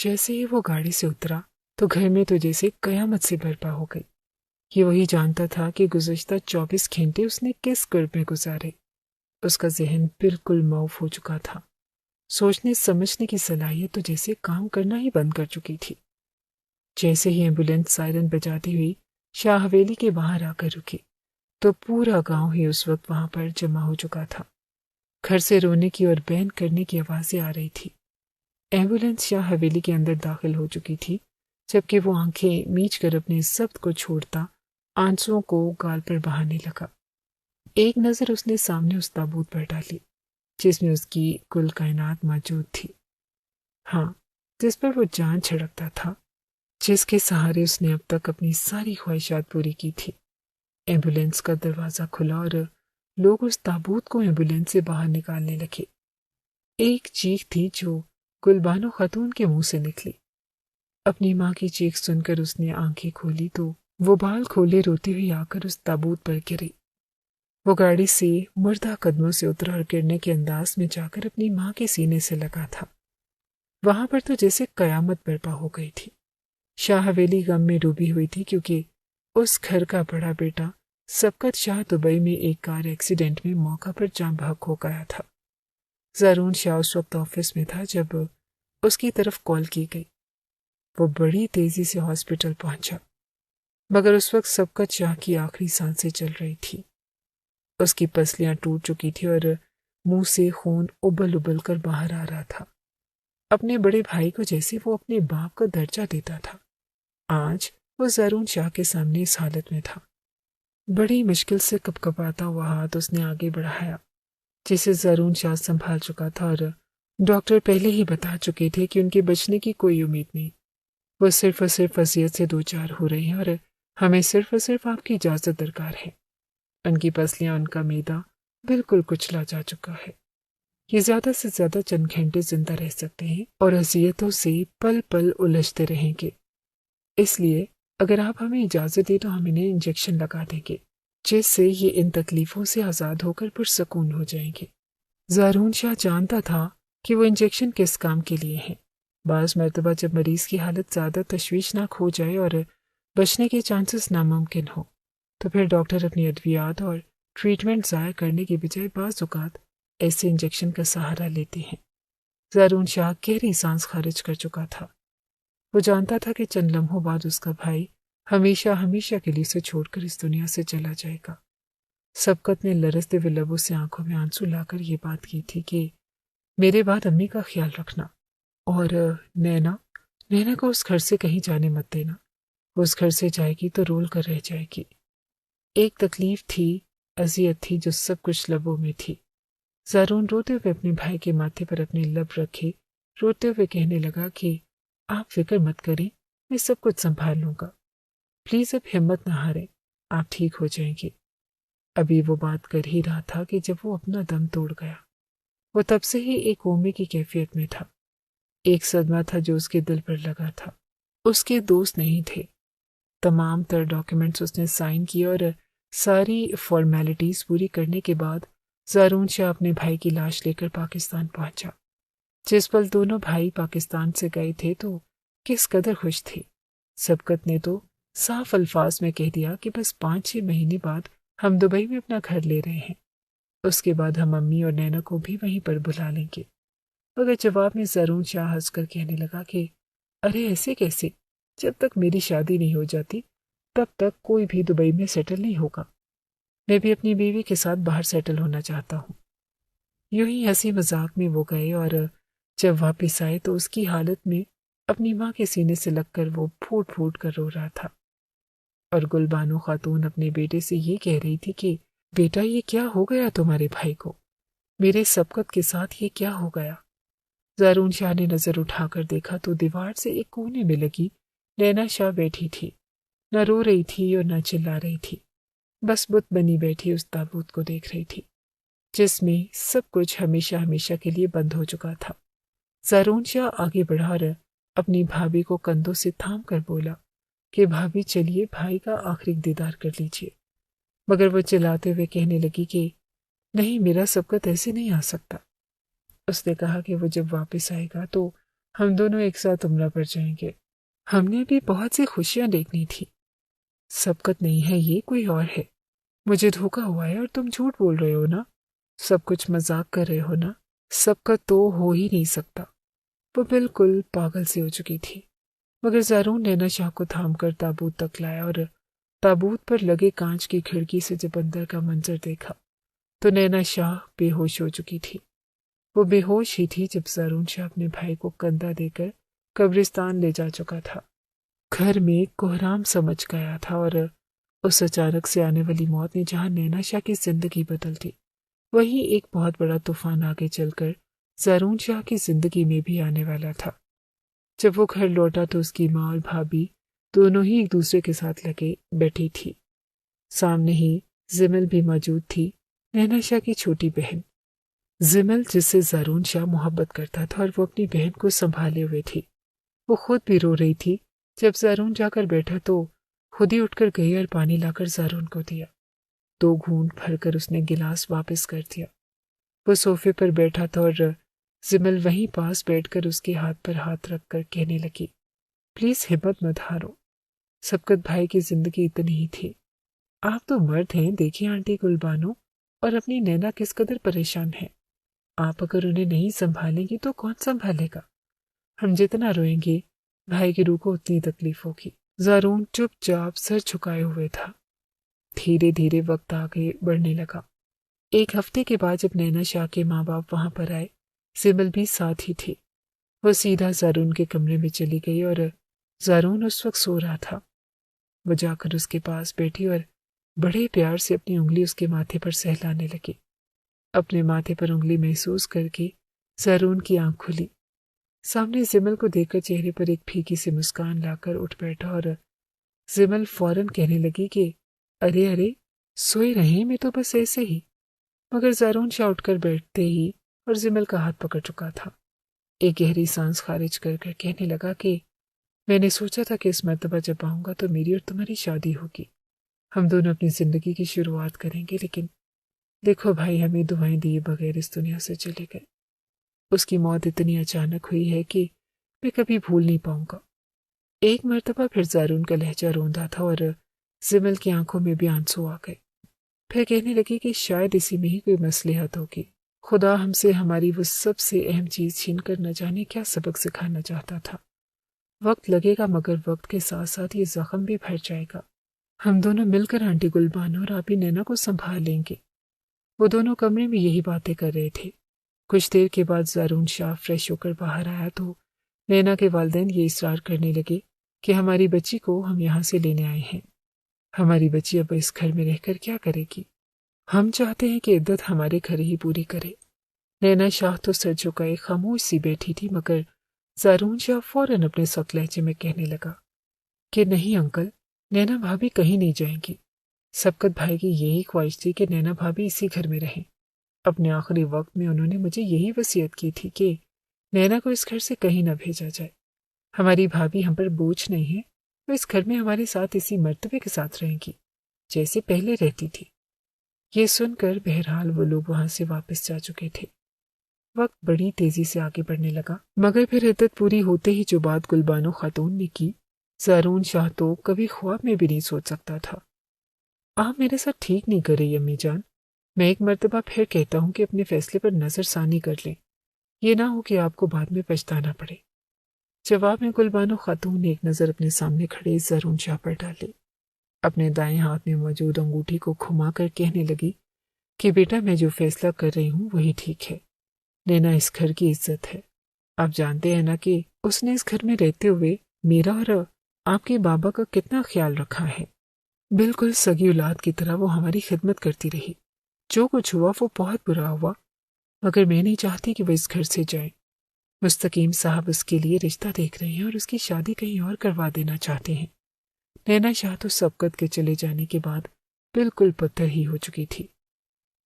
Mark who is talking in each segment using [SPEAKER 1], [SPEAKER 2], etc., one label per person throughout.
[SPEAKER 1] جیسے ہی وہ گاڑی سے اترا تو گھر میں تو جیسے قیامت سے برپا ہو گئی۔ یہ وہی جانتا تھا کہ گزشتہ 24 گھنٹے اس نے کس کرب میں گزارے۔ اس کا ذہن بالکل معاف ہو چکا تھا۔ سوچنے سمجھنے کی صلاحیت تو جیسے کام کرنا ہی بند کر چکی تھی۔ جیسے ہی ایمبولینس سائرن بجاتی ہوئی شاہ حویلی کے باہر آ کر رکی تو پورا گاؤں ہی اس وقت وہاں پر جمع ہو چکا تھا۔ گھر سے رونے کی اور بین کرنے کی آوازیں آ رہی تھی۔ ایمبولینس شاہ حویلی کے اندر داخل ہو چکی تھی جبکہ وہ آنکھیں میچ کر اپنے ضبط کو چھوڑتا آنسوؤں کو گال پر بہانے لگا۔ ایک نظر اس نے سامنے اس تابوت پر ڈالی جس میں اس کی کل کائنات موجود تھی، ہاں، جس پر وہ جان چھڑکتا تھا، جس کے سہارے اس نے اب تک اپنی ساری خواہشات پوری کی تھی۔ ایمبولینس کا دروازہ کھلا اور لوگ اس تابوت کو ایمبولینس سے باہر نکالنے لگے۔ ایک چیخ تھی جو گلبانو خاتون کے منہ سے نکلی۔ اپنی ماں کی چیخ سن کر اس نے آنکھیں کھولی تو وہ بال کھولے روتی ہوئی آ کر اس تابوت پر گری۔ وہ گاڑی سے مردہ قدموں سے اترا اور گرنے کے انداز میں جا کر اپنی ماں کے سینے سے لگا تھا۔ وہاں پر تو جیسے قیامت برپا ہو گئی تھی۔ شاہ حویلی غم میں ڈوبی ہوئی تھی کیونکہ اس گھر کا بڑا بیٹا سبقت شاہ دبئی میں ایک کار ایکسیڈنٹ میں موقع پر جاں بحق ہو گیا تھا۔ زارون شاہ اس وقت آفس میں تھا جب اس کی طرف کال کی گئی۔ وہ بڑی تیزی سے ہاسپٹل پہنچا مگر اس وقت سبقت شاہ کی آخری سانسیں چل رہی تھی۔ اس کی پسلیاں ٹوٹ چکی تھی اور منہ سے خون ابل ابل کر باہر آ رہا تھا۔ اپنے بڑے بھائی کو جیسے وہ اپنے باپ کا درجہ دیتا تھا، آج وہ زارون شاہ کے سامنے اس حالت میں تھا۔ بڑی مشکل سے کپکپاتا ہوا ہاتھ اس نے آگے بڑھایا جسے زارون شاہ سنبھال چکا تھا، اور ڈاکٹر پہلے ہی بتا چکے تھے کہ ان کے بچنے کی کوئی امید نہیں۔ وہ صرف اور صرف اذیت سے دوچار ہو رہے ہیں اور ہمیں صرف اور صرف آپ کی اجازت درکار ہے۔ ان کی پسلیاں، ان کا معدہ بالکل کچلا جا چکا ہے۔ یہ زیادہ سے زیادہ چند گھنٹے زندہ رہ سکتے ہیں اور اذیتوں سے پل پل الجھتے رہیں گے۔ اس لیے اگر آپ ہمیں اجازت دیں تو ہم انہیں انجیکشن لگا دیں گے جس سے یہ ان تکلیفوں سے آزاد ہو کر پرسکون ہو جائیں گے۔ زارون شاہ جانتا تھا کہ وہ انجیکشن کس کام کے لیے ہیں۔ بعض مرتبہ جب مریض کی حالت زیادہ تشویشناک ہو جائے اور بچنے کے چانسز ناممکن ہو تو پھر ڈاکٹر اپنی ادویات اور ٹریٹمنٹ ضائع کرنے کے بجائے بعض اوقات ایسے انجیکشن کا سہارا لیتے ہیں۔ زارون شاہ گہری سانس خارج کر چکا تھا۔ وہ جانتا تھا کہ چند لمحوں بعد اس کا بھائی ہمیشہ ہمیشہ کے لیے اسے چھوڑ کر اس دنیا سے چلا جائے گا۔ سبقت نے لرزتے ہوئے لبوں سے آنکھوں میں آنسو لا کر یہ بات کی تھی کہ میرے بعد امی کا خیال رکھنا، اور نینا کو اس گھر سے کہیں جانے مت دینا۔ وہ اس گھر سے جائے گی تو رول کر رہ جائے گی۔ ایک تکلیف تھی، اذیت تھی جو سب کچھ لبوں میں تھی۔ زارون روتے ہوئے اپنے بھائی کے ماتھے پر اپنے لب رکھے روتے ہوئے کہنے لگا کہ آپ فکر مت کریں، میں سب کچھ سنبھال لوں گا۔ پلیز اب ہمت نہ ہاریں، آپ ٹھیک ہو جائیں گے۔ ابھی وہ بات کر ہی رہا تھا کہ جب وہ اپنا دم توڑ گیا۔ وہ تب سے ہی ایک کومے کی کیفیت میں تھا۔ ایک صدمہ تھا جو اس کے دل پر لگا تھا۔ اس کے دوست نہیں تھے۔ تمام تر ڈاکیومنٹس اس نے سائن کیے اور ساری فارمیلٹیز پوری کرنے کے بعد زارون شاہ اپنے بھائی کی لاش لے کر پاکستان پہنچا۔ جس پل دونوں بھائی پاکستان سے گئے تھے تو کس قدر خوش تھے۔ سبقت نے تو صاف الفاظ میں کہہ دیا کہ بس 5-6 مہینے بعد ہم دبئی میں اپنا گھر لے رہے ہیں، اس کے بعد ہم امی اور نینا کو بھی وہیں پر بلا لیں گے۔ مگر جواب میں زارون شاہ ہنس کر کہنے لگا کہ ارے ایسے کیسے، جب تک میری شادی نہیں ہو جاتی تب تک کوئی بھی دبئی میں سیٹل نہیں ہوگا۔ میں بھی اپنی بیوی کے ساتھ باہر سیٹل ہونا چاہتا ہوں۔ یوں ہی ہنسی مذاق میں وہ گئے اور جب واپس آئے تو اس کی حالت میں اپنی ماں کے سینے سے لگ کر وہ پھوٹ پھوٹ کر رو رہا تھا، اور گلبانو خاتون اپنے بیٹے سے یہ کہہ رہی تھی کہ بیٹا یہ کیا ہو گیا تمہارے بھائی کو، میرے سبقت کے ساتھ یہ کیا ہو گیا۔ زارون شاہ نے نظر اٹھا کر دیکھا تو دیوار سے ایک کونے میں لگی نینا شاہ بیٹھی تھی، نہ رو رہی تھی اور نہ چلا رہی تھی، بس بت بنی بیٹھی اس تابوت کو دیکھ رہی تھی جس میں سب کچھ ہمیشہ ہمیشہ کے لیے بند ہو چکا تھا۔ زارون شاہ آگے بڑھا اور اپنی بھابھی کو کندھوں سے تھام کر بولا کہ بھابھی چلیے بھائی کا آخری دیدار کر لیجیے، مگر وہ چلاتے ہوئے کہنے لگی کہ نہیں، میرا سبقت ایسے نہیں آ سکتا۔ اس نے کہا کہ وہ جب واپس آئے گا تو ہم دونوں ایک ساتھ عمرہ پر جائیں گے۔ ہم نے بھی بہت سی خوشیاں دیکھنی تھی۔ سبقت نہیں ہے، یہ کوئی اور ہے۔ مجھے دھوکا ہوا ہے اور تم جھوٹ بول رہے ہو نا؟ سب کچھ مذاق کر رہے ہو نا؟ سبقت تو ہو ہی نہیں سکتا۔ وہ بالکل پاگل سی ہو چکی تھی، مگر زارون نینا شاہ کو تھام کر تابوت تک لایا اور تابوت پر لگے کانچ کی کھڑکی سے جب اندر کا منظر دیکھا تو نینا شاہ بے ہوش ہو چکی تھی۔ وہ بے ہوش ہی تھی جب زارون شاہ اپنے بھائی کو کندھا دے کر قبرستان لے جا چکا تھا۔ گھر میں کوہرام سمجھ گیا تھا اور اس اچانک سے آنے والی موت نے جہاں نینا شاہ کی زندگی بدل دی، وہیں ایک بہت بڑا طوفان آگے چل کر زارون شاہ کی زندگی میں بھی آنے والا تھا۔ جب وہ گھر لوٹا تو اس کی ماں اور بھابھی دونوں ہی ایک دوسرے کے ساتھ لگے بیٹھی تھی۔ سامنے ہی زمل بھی موجود تھی، نینا شاہ کی چھوٹی بہن۔ زمل جس سے زارون شاہ محبت کرتا تھا اور وہ اپنی بہن کو سنبھالے ہوئے تھی، وہ خود بھی رو رہی تھی۔ جب زارون جا کر بیٹھا تو خود ہی اٹھ کر گئی اور پانی لا کر زارون کو دیا۔ 2 گھونٹ بھر کر اس نے گلاس واپس کر دیا۔ وہ صوفے پر بیٹھا تھا اور زمل وہیں پاس بیٹھ کر اس کے ہاتھ پر ہاتھ رکھ کر کہنے لگی، پلیز ہمت مت ہارو، سبقت بھائی کی زندگی اتنی ہی تھی۔ آپ تو مرد ہیں، دیکھیں آنٹی گل بانو اور اپنی نینا کس قدر پریشان ہے۔ آپ اگر انہیں نہیں سنبھالیں گی تو کون سنبھالے گا؟ ہم جتنا روئیں گے بھائی کی روح کو اتنی تکلیف ہوگی۔ زارون چپ چاپ سر جھکائے ہوئے تھا۔ دھیرے دھیرے وقت آگے بڑھنے لگا۔ 1 ہفتے کے بعد جب نینا شاہ کے ماں باپ وہاں پر آئے، زمل بھی ساتھ ہی تھی۔ وہ سیدھا زارون کے کمرے میں چلی گئی اور زارون اس وقت سو رہا تھا۔ وہ جا کر اس کے پاس بیٹھی اور بڑے پیار سے اپنی انگلی اس کے ماتھے پر سہلانے لگی۔ اپنے ماتھے پر انگلی محسوس کر کے زارون کی آنکھ کھلی۔ سامنے زمل کو دیکھ کر چہرے پر ایک پھیکی سی مسکان لا کر اٹھ بیٹھا اور زمل فوراً کہنے لگی کہ ارے ارے سوئے رہیں، میں تو بس ایسے ہی۔ مگر زارون شاہ اٹھ کر بیٹھتے ہی اور زمل کا ہاتھ پکڑ چکا تھا، ایک گہری سانس خارج کر کر کہنے لگا کہ میں نے سوچا تھا کہ اس مرتبہ جب آؤں گا تو میری اور تمہاری شادی ہوگی، ہم دونوں اپنی زندگی کی شروعات کریں گے، لیکن دیکھو بھائی ہمیں دعائیں دیے بغیر اس دنیا سے چلے گئے۔ اس کی موت اتنی اچانک ہوئی ہے کہ میں کبھی بھول نہیں پاؤں گا۔ ایک مرتبہ پھر زارون کا لہجہ روندا تھا اور زمل کی آنکھوں میں بھی آنسو آ گئے۔ پھر کہنے لگی کہ شاید اسی میں ہی کوئی مصلحت ہوگی۔ خدا ہم سے ہماری وہ سب سے اہم چیز چھین کر نہ جانے کیا سبق سکھانا چاہتا تھا۔ وقت لگے گا مگر وقت کے ساتھ ساتھ یہ زخم بھی بھر جائے گا۔ ہم دونوں مل کر آنٹی گل بانو اور آپی نینا کو سنبھال لیں گے۔ وہ دونوں کمرے میں یہی باتیں کر رہے تھے۔ کچھ دیر کے بعد زارون شاہ فریش ہو کر باہر آیا تو نینا کے والدین یہ اصرار کرنے لگے کہ ہماری بچی کو ہم یہاں سے لینے آئے ہیں۔ ہماری بچی اب اس گھر میں رہ کر کیا کرے گی؟ ہم چاہتے ہیں کہ عدت ہمارے گھر ہی پوری کرے۔ نینا شاہ تو سر جھکائے خاموش سی بیٹھی تھی، مگر زارون شاہ فوراً اپنے سخت لہجے میں کہنے لگا کہ نہیں انکل، نینا بھابھی کہیں نہیں جائیں گی۔ سبقت بھائی کی یہی خواہش تھی کہ نینا بھابھی اسی گھر میں رہیں۔ اپنے آخری وقت میں انہوں نے مجھے یہی وصیت کی تھی کہ نینا کو اس گھر سے کہیں نہ بھیجا جائے۔ ہماری بھابھی ہم پر بوجھ نہیں ہے، وہ اس گھر میں ہمارے ساتھ اسی مرتبے کے ساتھ رہیں گی جیسے پہلے رہتی تھی۔ یہ سن کر بہرحال وہ لوگ وہاں سے واپس جا چکے تھے۔ وقت بڑی تیزی سے آگے بڑھنے لگا، مگر پھر عدت پوری ہوتے ہی جو بات گلبانو خاتون نے کی، زارون شاہ تو کبھی خواب میں بھی نہیں سوچ سکتا تھا۔ آپ میرے ساتھ ٹھیک نہیں کر رہی امی جان، میں ایک مرتبہ پھر کہتا ہوں کہ اپنے فیصلے پر نظر ثانی کر لیں، یہ نہ ہو کہ آپ کو بعد میں پچھتانا پڑے۔ جواب میں گلبانو خاتون نے ایک نظر اپنے سامنے کھڑے زارون شاہ پر ڈالی، اپنے دائیں ہاتھ میں موجود انگوٹھی کو گھما کر کہنے لگی کہ بیٹا میں جو فیصلہ کر رہی ہوں وہی ٹھیک ہے۔ نینا اس گھر کی عزت ہے، آپ جانتے ہیں نا کہ اس نے اس گھر میں رہتے ہوئے میرا اور آپ کے بابا کا کتنا خیال رکھا ہے۔ بالکل سگی اولاد کی طرح وہ ہماری خدمت کرتی رہی۔ جو کچھ ہوا وہ بہت برا ہوا، مگر میں نہیں چاہتی کہ وہ اس گھر سے جائے۔ مستقیم صاحب اس کے لیے رشتہ دیکھ رہے ہیں اور اس کی شادی کہیں اور کروا دینا چاہتے ہیں۔ نینا شاہ تو سبقت کے چلے جانے کے بعد بالکل پتھر ہی ہو چکی تھی۔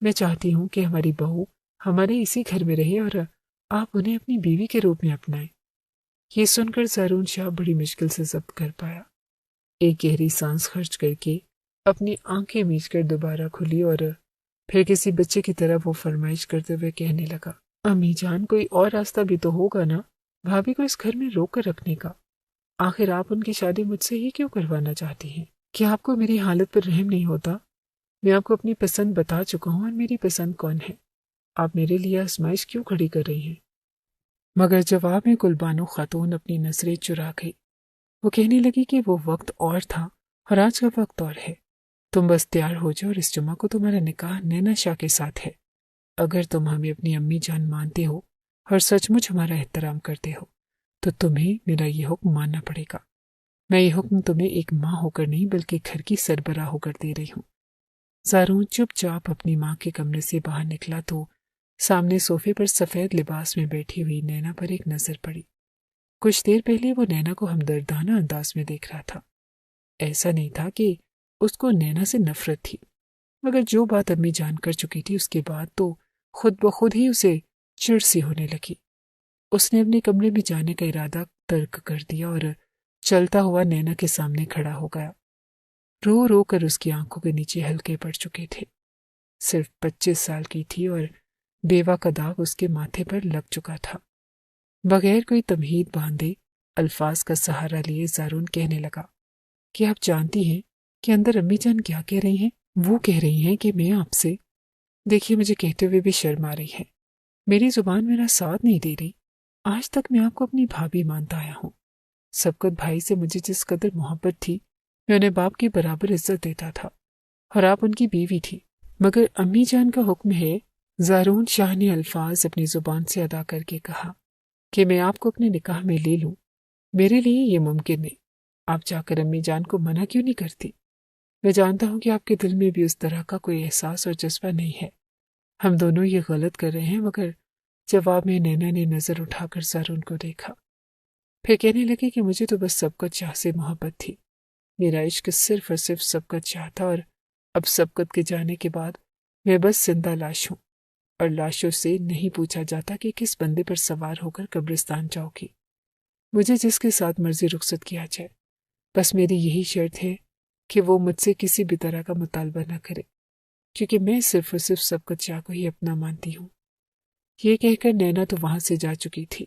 [SPEAKER 1] میں چاہتی ہوں کہ ہماری بہو ہمارے اسی گھر میں رہے اور آپ انہیں اپنی بیوی کے روپ میں اپنائیں۔ یہ سن کر زارون شاہ بڑی مشکل سے ضبط کر پایا۔ ایک گہری سانس خرچ کر کے اپنی آنکھیں میچ کر دوبارہ کھلی اور پھر کسی بچے کی طرح وہ فرمائش کرتے ہوئے کہنے لگا، امی جان کوئی اور راستہ بھی تو ہوگا نا؟ بھابھی کو اس گھر میں روک کر رکھنے کا؟ آخر آپ ان کی شادی مجھ سے ہی کیوں کروانا چاہتی ہیں؟ کیا آپ کو میری حالت پر رحم نہیں ہوتا؟ میں آپ کو اپنی پسند بتا چکا ہوں اور میری پسند کون ہے۔ آپ میرے لیے آزمائش کیوں کھڑی کر رہی ہیں؟ مگر جواب میں گلبانو خاتون اپنی نظریں چرا گئی۔ وہ کہنے لگی کہ وہ وقت اور تھا اور آج کا وقت اور ہے۔ تم بس تیار ہو جاؤ اور اس جمعہ کو تمہارا نکاح نینا شاہ کے ساتھ ہے۔ اگر تم ہمیں اپنی امی جان مانتے ہو اور سچ مچ ہمارا احترام کرتے ہو تو تمہیں میرا یہ حکم ماننا پڑے گا۔ میں یہ حکم تمہیں ایک ماں ہو کر نہیں بلکہ گھر کی سربراہ ہو کر دے رہی ہوں۔ زارون چپ چاپ اپنی ماں کے کمرے سے باہر نکلا تو سامنے صوفے پر سفید لباس میں بیٹھی ہوئی نینا پر ایک نظر پڑی۔ کچھ دیر پہلے وہ نینا کو ہمدردانہ انداز میں دیکھ رہا تھا۔ ایسا نہیں تھا کہ اس کو نینا سے نفرت تھی، مگر جو بات امی جان کر چکی تھی اس کے بعد تو خود بخود ہی اسے چڑ سی ہونے لگی۔ اس نے اپنے کمرے میں جانے کا ارادہ ترک کر دیا اور چلتا ہوا نینا کے سامنے کھڑا ہو گیا۔ رو رو کر اس کی آنکھوں کے نیچے ہلکے پڑ چکے تھے۔ صرف 25 سال کی تھی اور بیوہ کا داغ اس کے ماتھے پر لگ چکا تھا۔ بغیر کوئی تمہید باندھے الفاظ کا سہارا لیے زارون کہنے لگا کہ آپ جانتی ہیں کہ اندر امی جان کیا کہہ رہی ہیں؟ وہ کہہ رہی ہیں کہ میں آپ سے، دیکھیے مجھے کہتے ہوئے بھی شرم آ رہی ہے، میری زبان میرا ساتھ نہیں دے رہی۔ آج تک میں آپ کو اپنی بھابھی مانتا آیا ہوں۔ سبقت بھائی سے مجھے جس قدر محبت تھی میں انہیں باپ کی برابر عزت دیتا تھا اور آپ ان کی بیوی تھی، مگر امی جان کا حکم ہے۔ زارون شاہ نے الفاظ اپنی زبان سے ادا کر کے کہا کہ میں آپ کو اپنے نکاح میں لے لوں۔ میرے لیے یہ ممکن ہے، آپ جا کر امی جان کو منع کیوں نہیں کرتی؟ میں جانتا ہوں کہ آپ کے دل میں بھی اس طرح کا کوئی احساس اور جذبہ نہیں ہے۔ ہم دونوں یہ غلط کر رہے ہیں۔ مگر جواب میں نینا نے نظر اٹھا کر زارون کو دیکھا، پھر کہنے لگی کہ مجھے تو بس سبقت شاہ سے محبت تھی۔ میرا عشق صرف اور صرف سبقت شاہ تھا، اور اب سبقت کے جانے کے بعد میں بس زندہ لاش ہوں، اور لاشوں سے نہیں پوچھا جاتا کہ کس بندے پر سوار ہو کر قبرستان جاؤ گی۔ مجھے جس کے ساتھ مرضی رخصت کیا جائے، بس میری یہی شرط ہے کہ وہ مجھ سے کسی بھی طرح کا مطالبہ نہ کرے، کیونکہ میں صرف اور صرف سبقت شاہ کو ہی اپنا مانتی ہوں۔ یہ کہہ کر نینا تو وہاں سے جا چکی تھی۔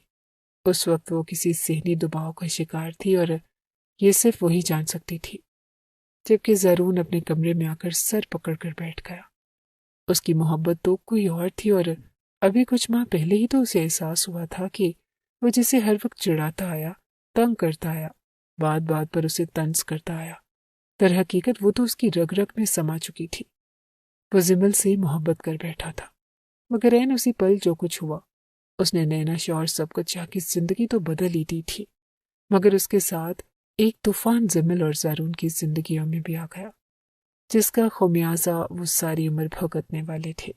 [SPEAKER 1] اس وقت وہ کسی ذہنی دباؤ کا شکار تھی اور یہ صرف وہی جان سکتی تھی، جبکہ زارون اپنے کمرے میں آ کر سر پکڑ کر بیٹھ گیا۔ اس کی محبت تو کوئی اور تھی، اور ابھی کچھ ماہ پہلے ہی تو اسے احساس ہوا تھا کہ وہ جسے ہر وقت چڑھاتا آیا، تنگ کرتا آیا، بات بات پر اسے طنز کرتا آیا، در حقیقت وہ تو اس کی رگ رگ میں سما چکی تھی۔ وہ زمل سے محبت کر بیٹھا تھا، مگر عین اسی پل جو کچھ ہوا، اس نے نینا شاہ اور سبقت شاہ کی زندگی تو بدل ہی دی تھی، مگر اس کے ساتھ ایک طوفان زمل اور زارون کی زندگیوں میں بھی آ گیا، جس کا خمیازہ وہ ساری عمر بھگتنے والے تھے۔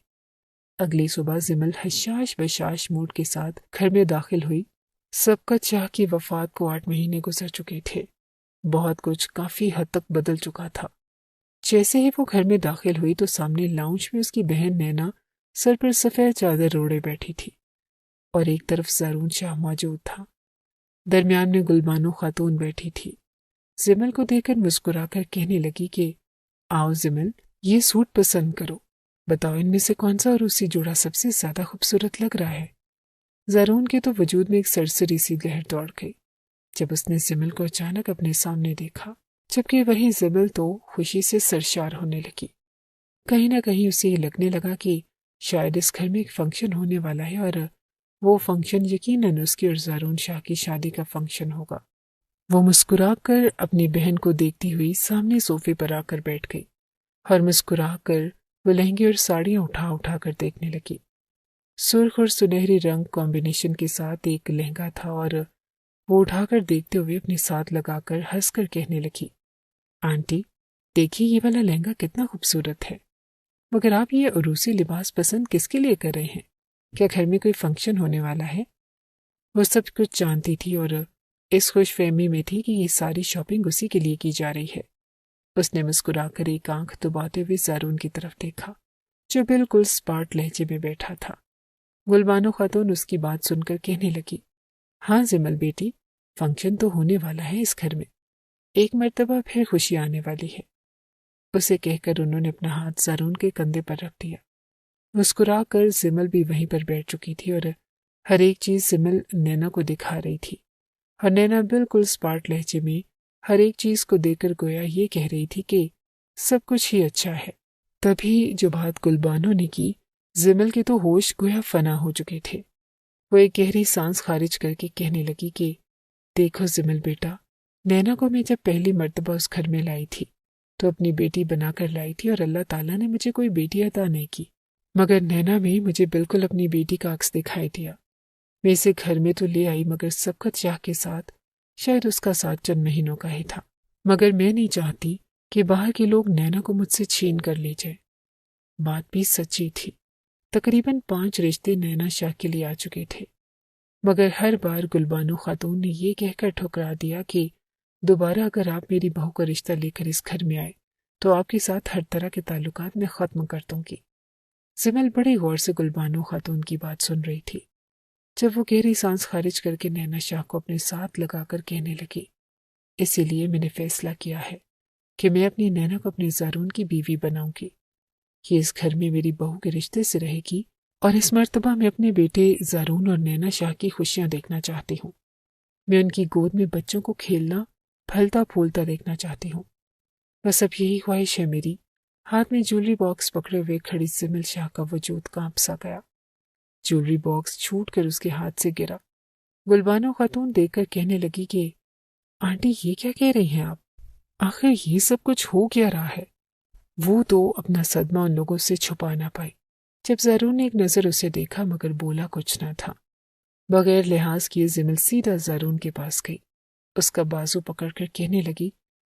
[SPEAKER 1] اگلی صبح زمل حشاش بشاش موڈ کے ساتھ گھر میں داخل ہوئی۔ سبقت شاہ کی وفات کو 8 مہینے گزر چکے تھے۔ بہت کچھ کافی حد تک بدل چکا تھا۔ جیسے ہی وہ گھر میں داخل ہوئی تو سامنے لاؤنج میں اس کی بہن نینا سر پر سفید چادر روڑے بیٹھی تھی، اور ایک طرف زارون شاہ موجود تھا۔ درمیان میں گلبانو خاتون بیٹھی تھی۔ زمل کو دیکھ کر مسکرا کر کہنے لگی کہ آؤ زمل، یہ سوٹ پسند کرو، بتاؤ ان میں سے کون سا عروسی جوڑا سب سے زیادہ خوبصورت لگ رہا ہے۔ زارون کے تو وجود میں ایک سرسری سی لہر دوڑ گئی جب اس نے زمل کو اچانک اپنے سامنے دیکھا، جبکہ وہی زمل تو خوشی سے سرشار ہونے لگی۔ کہیں نہ کہیں اسے یہ لگنے لگا کہ شاید اس گھر میں ایک فنکشن ہونے والا ہے، اور وہ فنکشن یقیناً اس کی اور زارون شاہ کی شادی کا فنکشن ہوگا۔ وہ مسکرا کر اپنی بہن کو دیکھتی ہوئی سامنے صوفے پر آ کر بیٹھ گئی، اور مسکرا کر وہ لہنگے اور ساڑیاں اٹھا اٹھا کر دیکھنے لگی۔ سرخ اور سنہری رنگ کمبینیشن کے ساتھ ایک لہنگا تھا، اور وہ اٹھا کر دیکھتے ہوئے اپنے ساتھ لگا کر ہنس کر کہنے لگی، آنٹی دیکھیے یہ والا لہنگا کتنا خوبصورت ہے، مگر آپ یہ عروسی لباس پسند کس کے لیے کر رہے ہیں؟ کیا گھر میں کوئی فنکشن ہونے والا ہے؟ وہ سب کچھ جانتی تھی اور اس خوش فہمی میں تھی کہ یہ ساری شاپنگ اسی کے لیے کی جا رہی ہے۔ اس نے مسکرا کر ایک آنکھ دباتے ہوئے زارون کی طرف دیکھا، جو بالکل سپاٹ لہجے میں بیٹھا تھا۔ گلبانو خاتون اس کی بات سن کر کہنے لگی، ہاں زمل بیٹی، فنکشن تو ہونے والا ہے اس گھر میں، ایک مرتبہ پھر خوشی آنے والی ہے۔ اسے کہہ کر انہوں نے اپنا ہاتھ زارون کے کندھے پر رکھ دیا۔ مسکرا کر زمل بھی وہیں پر بیٹھ چکی تھی اور ہر ایک چیز زمل نینا کو دکھا رہی تھی، اور نینا بالکل اسپاٹ لہجے میں ہر ایک چیز کو دیکھ کر گویا یہ کہہ رہی تھی کہ سب کچھ ہی اچھا ہے۔ تبھی جو بات گلبانو نے کی، زمل کے تو ہوش گویا فنا ہو چکے تھے۔ وہ ایک گہری سانس خارج کر کے کہنے لگی کہ دیکھو زمل بیٹا، نینا کو میں جب پہلی مرتبہ اس گھر میں لائی تھی تو اپنی بیٹی بنا کر لائی تھی، اور اللہ تعالیٰ نے مجھے کوئی بیٹی عطا نہیں کی، مگر نینا میں مجھے بالکل اپنی بیٹی کا عکس دکھائی دیا۔ میں اسے گھر میں تو لے آئی، مگر سبقت شاہ کے ساتھ، شاید اس کا ساتھ چند مہینوں کا ہی تھا، مگر میں نہیں چاہتی کہ باہر کے لوگ نینا کو مجھ سے چھین کر لے جائیں۔ بات بھی سچی تھی۔ تقریباً 5 رشتے نینا شاہ کے لیے آ چکے تھے، مگر ہر بار گلبانو خاتون نے یہ کہہ کر ٹھکرا دیا کہ دوبارہ اگر آپ میری بہو کا رشتہ لے کر اس گھر میں آئے تو آپ کے ساتھ ہر طرح کے تعلقات میں ختم کر دوں گی۔ زمل بڑی غور سے گلبانو خاتون کی بات سن رہی تھی۔ جب وہ گہری سانس خارج کر کے نینا شاہ کو اپنے ساتھ لگا کر کہنے لگی، اسی لیے میں نے فیصلہ کیا ہے کہ میں اپنی نینا کو اپنے زارون کی بیوی بناؤں گی۔ یہ اس گھر میں میری بہو کے رشتے سے رہے گی، اور اس مرتبہ میں اپنے بیٹے زارون اور نینا شاہ کی خوشیاں دیکھنا چاہتی ہوں۔ میں ان کی گود میں بچوں کو کھیلنا پھلتا پھولتا دیکھنا چاہتی ہوں۔ بس اب یہی خواہش ہے میری۔ ہاتھ میں جیولری باکس پکڑے ہوئے کھڑی زمل شاہ کا وجود کانپ سا گیا۔ جیولری باکس چھوٹ کر اس کے ہاتھ سے گرا۔ گلبانو خاتون دیکھ کر کہنے لگی کہ آنٹی یہ کیا کہہ رہی ہیں آپ؟ آخر یہ سب کچھ ہو کیا رہا ہے؟ وہ تو اپنا صدمہ ان لوگوں سے چھپا نہ پائی۔ جب زارون نے ایک نظر اسے دیکھا مگر بولا کچھ نہ تھا۔ بغیر لحاظ کیے زمل سیدھا زارون کے پاس گئی، اس کا بازو پکڑ کر کہنے لگی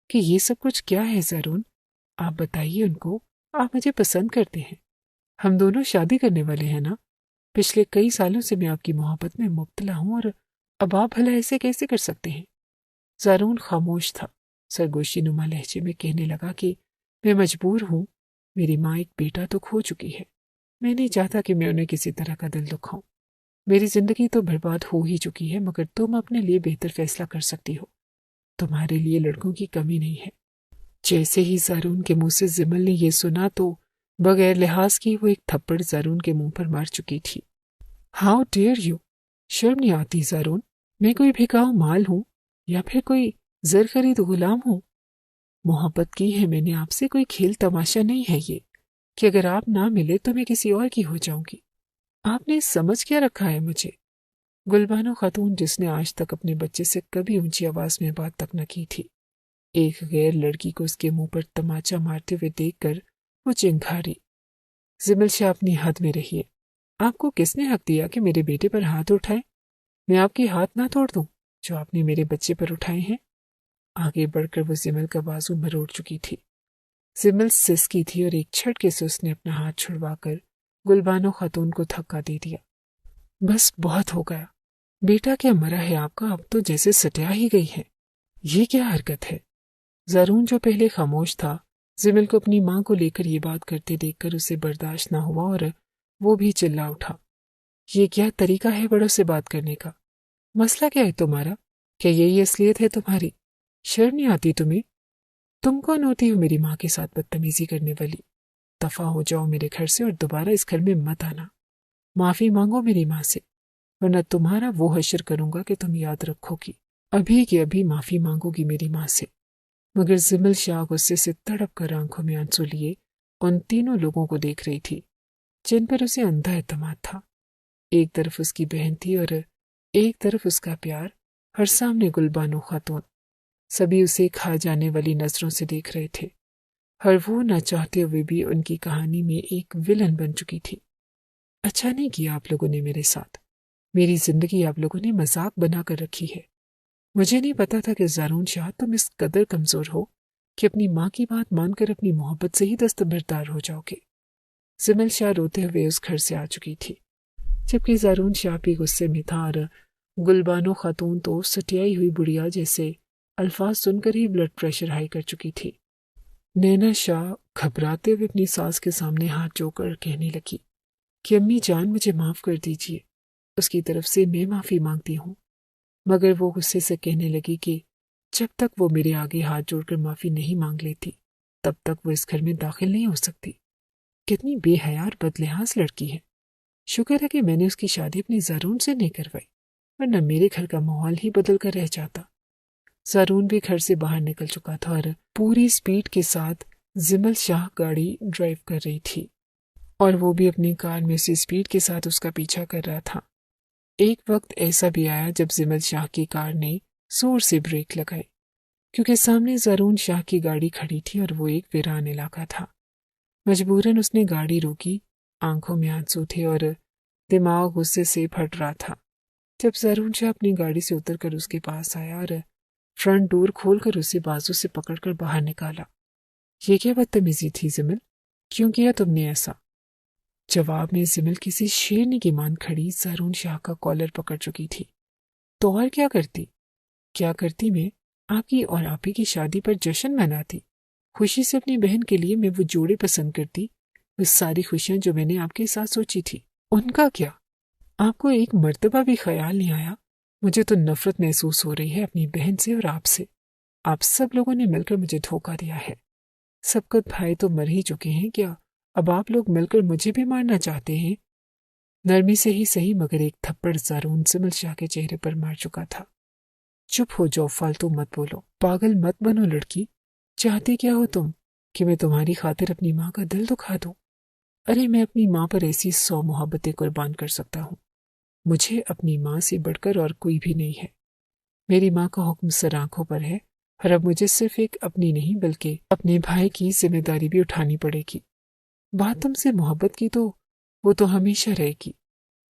[SPEAKER 1] کہ یہ سب کچھ کیا ہے زارون؟ آپ بتائیے ان کو، آپ مجھے پسند کرتے ہیں، ہم دونوں شادی کرنے والے ہیں نا؟ پچھلے کئی سالوں سے میں آپ کی محبت میں مبتلا ہوں، اور اب آپ بھلا ایسے کیسے کر سکتے ہیں؟ زارون خاموش تھا، سرگوشی نما لہجے میں کہنے لگا کہ میں مجبور ہوں، میری ماں ایک بیٹا تو کھو چکی ہے، میں نہیں چاہتا کہ میں انہیں کسی طرح کا دل دکھاؤں۔ میری زندگی تو برباد ہو ہی چکی ہے، مگر تم اپنے لیے بہتر فیصلہ کر سکتی ہو، تمہارے لیے لڑکوں کی کمی نہیں ہے۔ جیسے ہی زارون کے منہ سے زمل نے یہ سنا تو بغیر لحاظ کی وہ ایک تھپڑ زارون کے منہ پر مار چکی تھی۔ ہاؤ ڈیئر یو، شرم نہیں آتی زارون؟ میں کوئی بھکاؤ مال ہوں یا پھر کوئی زر خرید غلام ہوں؟ محبت کی ہے میں نے آپ سے، کوئی کھیل تماشا نہیں ہے یہ کہ اگر آپ نہ ملے تو میں کسی اور کی ہو جاؤں گی۔ آپ نے سمجھ کیا رکھا ہے مجھے؟ گلبانو خاتون، جس نے آج تک اپنے بچے سے کبھی اونچی آواز میں بات تک نہ کی تھی، ایک غیر لڑکی کو اس کے منہ پر تماچا مارتے ہوئے دیکھ کر وہ چنگھاری۔ زمل شاہ اپنی حد میں رہیے، آپ کو کس نے حق دیا کہ میرے بیٹے پر ہاتھ اٹھائیں؟ میں آپ کے ہاتھ نہ توڑ دوں جو آپ نے میرے بچے پر اٹھائے ہیں؟ آگے بڑھ کر وہ زمل کا بازو مروڑ چکی تھی۔ زمل سسکی تھی اور ایک جھٹکے سے اس نے اپنا ہاتھ چھڑوا کر گلبانو خاتون کو دھکا دے دیا۔ بس بہت ہو گیا، بیٹا کیا مرا ہے آپ کا، اب تو جیسے سٹیا ہی گئی ہے۔ یہ کیا حرکت ہے؟ زارون جو پہلے خاموش تھا، زمل کو اپنی ماں کو لے کر یہ بات کرتے دیکھ کر اسے برداشت نہ ہوا اور وہ بھی چلا اٹھا۔ یہ کیا طریقہ ہے بڑوں سے بات کرنے کا؟ مسئلہ کیا ہے تمہارا؟ کیا یہی اصلیت ہے تمہاری؟ شرم نہیں آتی تمہیں؟ تم کون ہوتی ہو میری ماں کے ساتھ بدتمیزی کرنے والی؟ دفع ہو جاؤ میرے گھر سے اور دوبارہ اس گھر میں مت آنا۔ معافی مانگو میری ماں سے، ورنہ تمہارا وہ حشر کروں گا کہ تم یاد رکھو گی۔ ابھی کی ابھی معافی مانگو گی میری ماں سے۔ مگر زمل شاہ غصے سے تڑپ کر آنکھوں میں آنسو لیے ان تینوں لوگوں کو دیکھ رہی تھی جن پر اسے اندھا اعتماد تھا۔ ایک طرف اس کی بہن تھی اور ایک طرف اس کا پیار، اور سامنے گلبانو خاتون۔ سبھی اسے کھا جانے والی نظروں سے دیکھ رہے تھے، اور وہ نہ چاہتے ہوئے بھی ان کی کہانی میں ایک ولن بن چکی تھی۔ اچھا نہیں کیا آپ لوگوں نے میرے ساتھ، میری زندگی آپ لوگوں نے مذاق بنا کر رکھی ہے۔ مجھے نہیں پتا تھا کہ زارون شاہ تم اس قدر کمزور ہو کہ اپنی ماں کی بات مان کر اپنی محبت سے ہی دستبردار ہو جاؤ گے۔ زمل شاہ روتے ہوئے اس گھر سے آ چکی تھی، جبکہ زارون شاہ بھی غصے میں تھا، اور گلبانو خاتون تو سٹیائی ہوئی بڑھیا جیسے الفاظ سن کر ہی بلڈ پریشر ہائی کر چکی تھی۔ نینا شاہ گھبراتے ہوئے اپنی ساس کے سامنے ہاتھ جوڑ کر کہنے لگی کہ امی جان مجھے معاف کر دیجیے، اس کی طرف سے میں معافی مانگتی ہوں۔ مگر وہ غصے سے کہنے لگی کہ جب تک وہ میرے آگے ہاتھ جوڑ کر معافی نہیں مانگ لیتی تب تک وہ اس گھر میں داخل نہیں ہو سکتی۔ کتنی بے حیا اور بدلحاظ لڑکی ہے۔ شکر ہے کہ میں نے اس کی شادی اپنی زارون سے نہیں کروائی، ورنہ میرے گھر کا ماحول ہی بدل کر رہ جاتا۔ زارون بھی گھر سے باہر نکل چکا تھا اور پوری سپیڈ کے ساتھ زمل شاہ گاڑی ڈرائیو کر رہی تھی، اور وہ بھی اپنی کار میں سے سپیڈ کے ساتھ اس کا پیچھا کر رہا تھا۔ ایک وقت ایسا بھی آیا جب زمل شاہ کی کار نے زور سے بریک لگائے، کیونکہ سامنے زارون شاہ کی گاڑی کھڑی تھی اور وہ ایک ویران علاقہ تھا۔ مجبوراً اس نے گاڑی روکی، آنکھوں میں آنسو تھے اور دماغ غصے سے پھٹ رہا تھا۔ جب زارون شاہ اپنی گاڑی سے اتر کر اس کے پاس آیا اور فرنٹ ڈور کھول کر اسے بازو سے پکڑ کر باہر نکالا، یہ کیا بدتمیزی تھی زمل؟ کیوں کیا تم نے ایسا؟ جواب میں زمل کسی شیرنی کی مان کھڑی زارون شاہ کا کالر پکڑ چکی تھی۔ تو اور کیا کرتی میں آپ کی اور آپی کی شادی پر جشن مناتی، خوشی سے اپنی بہن کے لیے میں وہ جوڑے پسند کرتی، وہ ساری خوشیاں جو میں نے آپ کے ساتھ سوچی تھی ان کا کیا؟ آپ کو ایک مرتبہ بھی خیال نہیں آیا؟ مجھے تو نفرت محسوس ہو رہی ہے اپنی بہن سے اور آپ سے۔ آپ سب لوگوں نے مل کر مجھے دھوکہ دیا ہے۔ سبقت بھائی تو مر ہی چکے ہیں، کیا اب آپ لوگ مل کر مجھے بھی مارنا چاہتے ہیں؟ نرمی سے ہی صحیح مگر ایک تھپڑ زارون زمل شاہ کے چہرے پر مار چکا تھا۔ چپ ہو جاؤ، فالتو مت بولو، پاگل مت بنو لڑکی۔ چاہتی کیا ہو تم؟ کہ میں تمہاری خاطر اپنی ماں کا دل دکھا دوں؟ ارے میں اپنی ماں پر ایسی 100 محبتیں قربان کر سکتا ہوں۔ مجھے اپنی ماں سے بڑھ کر اور کوئی بھی نہیں ہے۔ میری ماں کا حکم سر آنکھوں پر ہے، اور اب مجھے صرف ایک اپنی نہیں بلکہ اپنے بھائی کی ذمہ داری بھی اٹھانی پڑے گی۔ بات تم سے محبت کی تو وہ تو ہمیشہ رہے گی،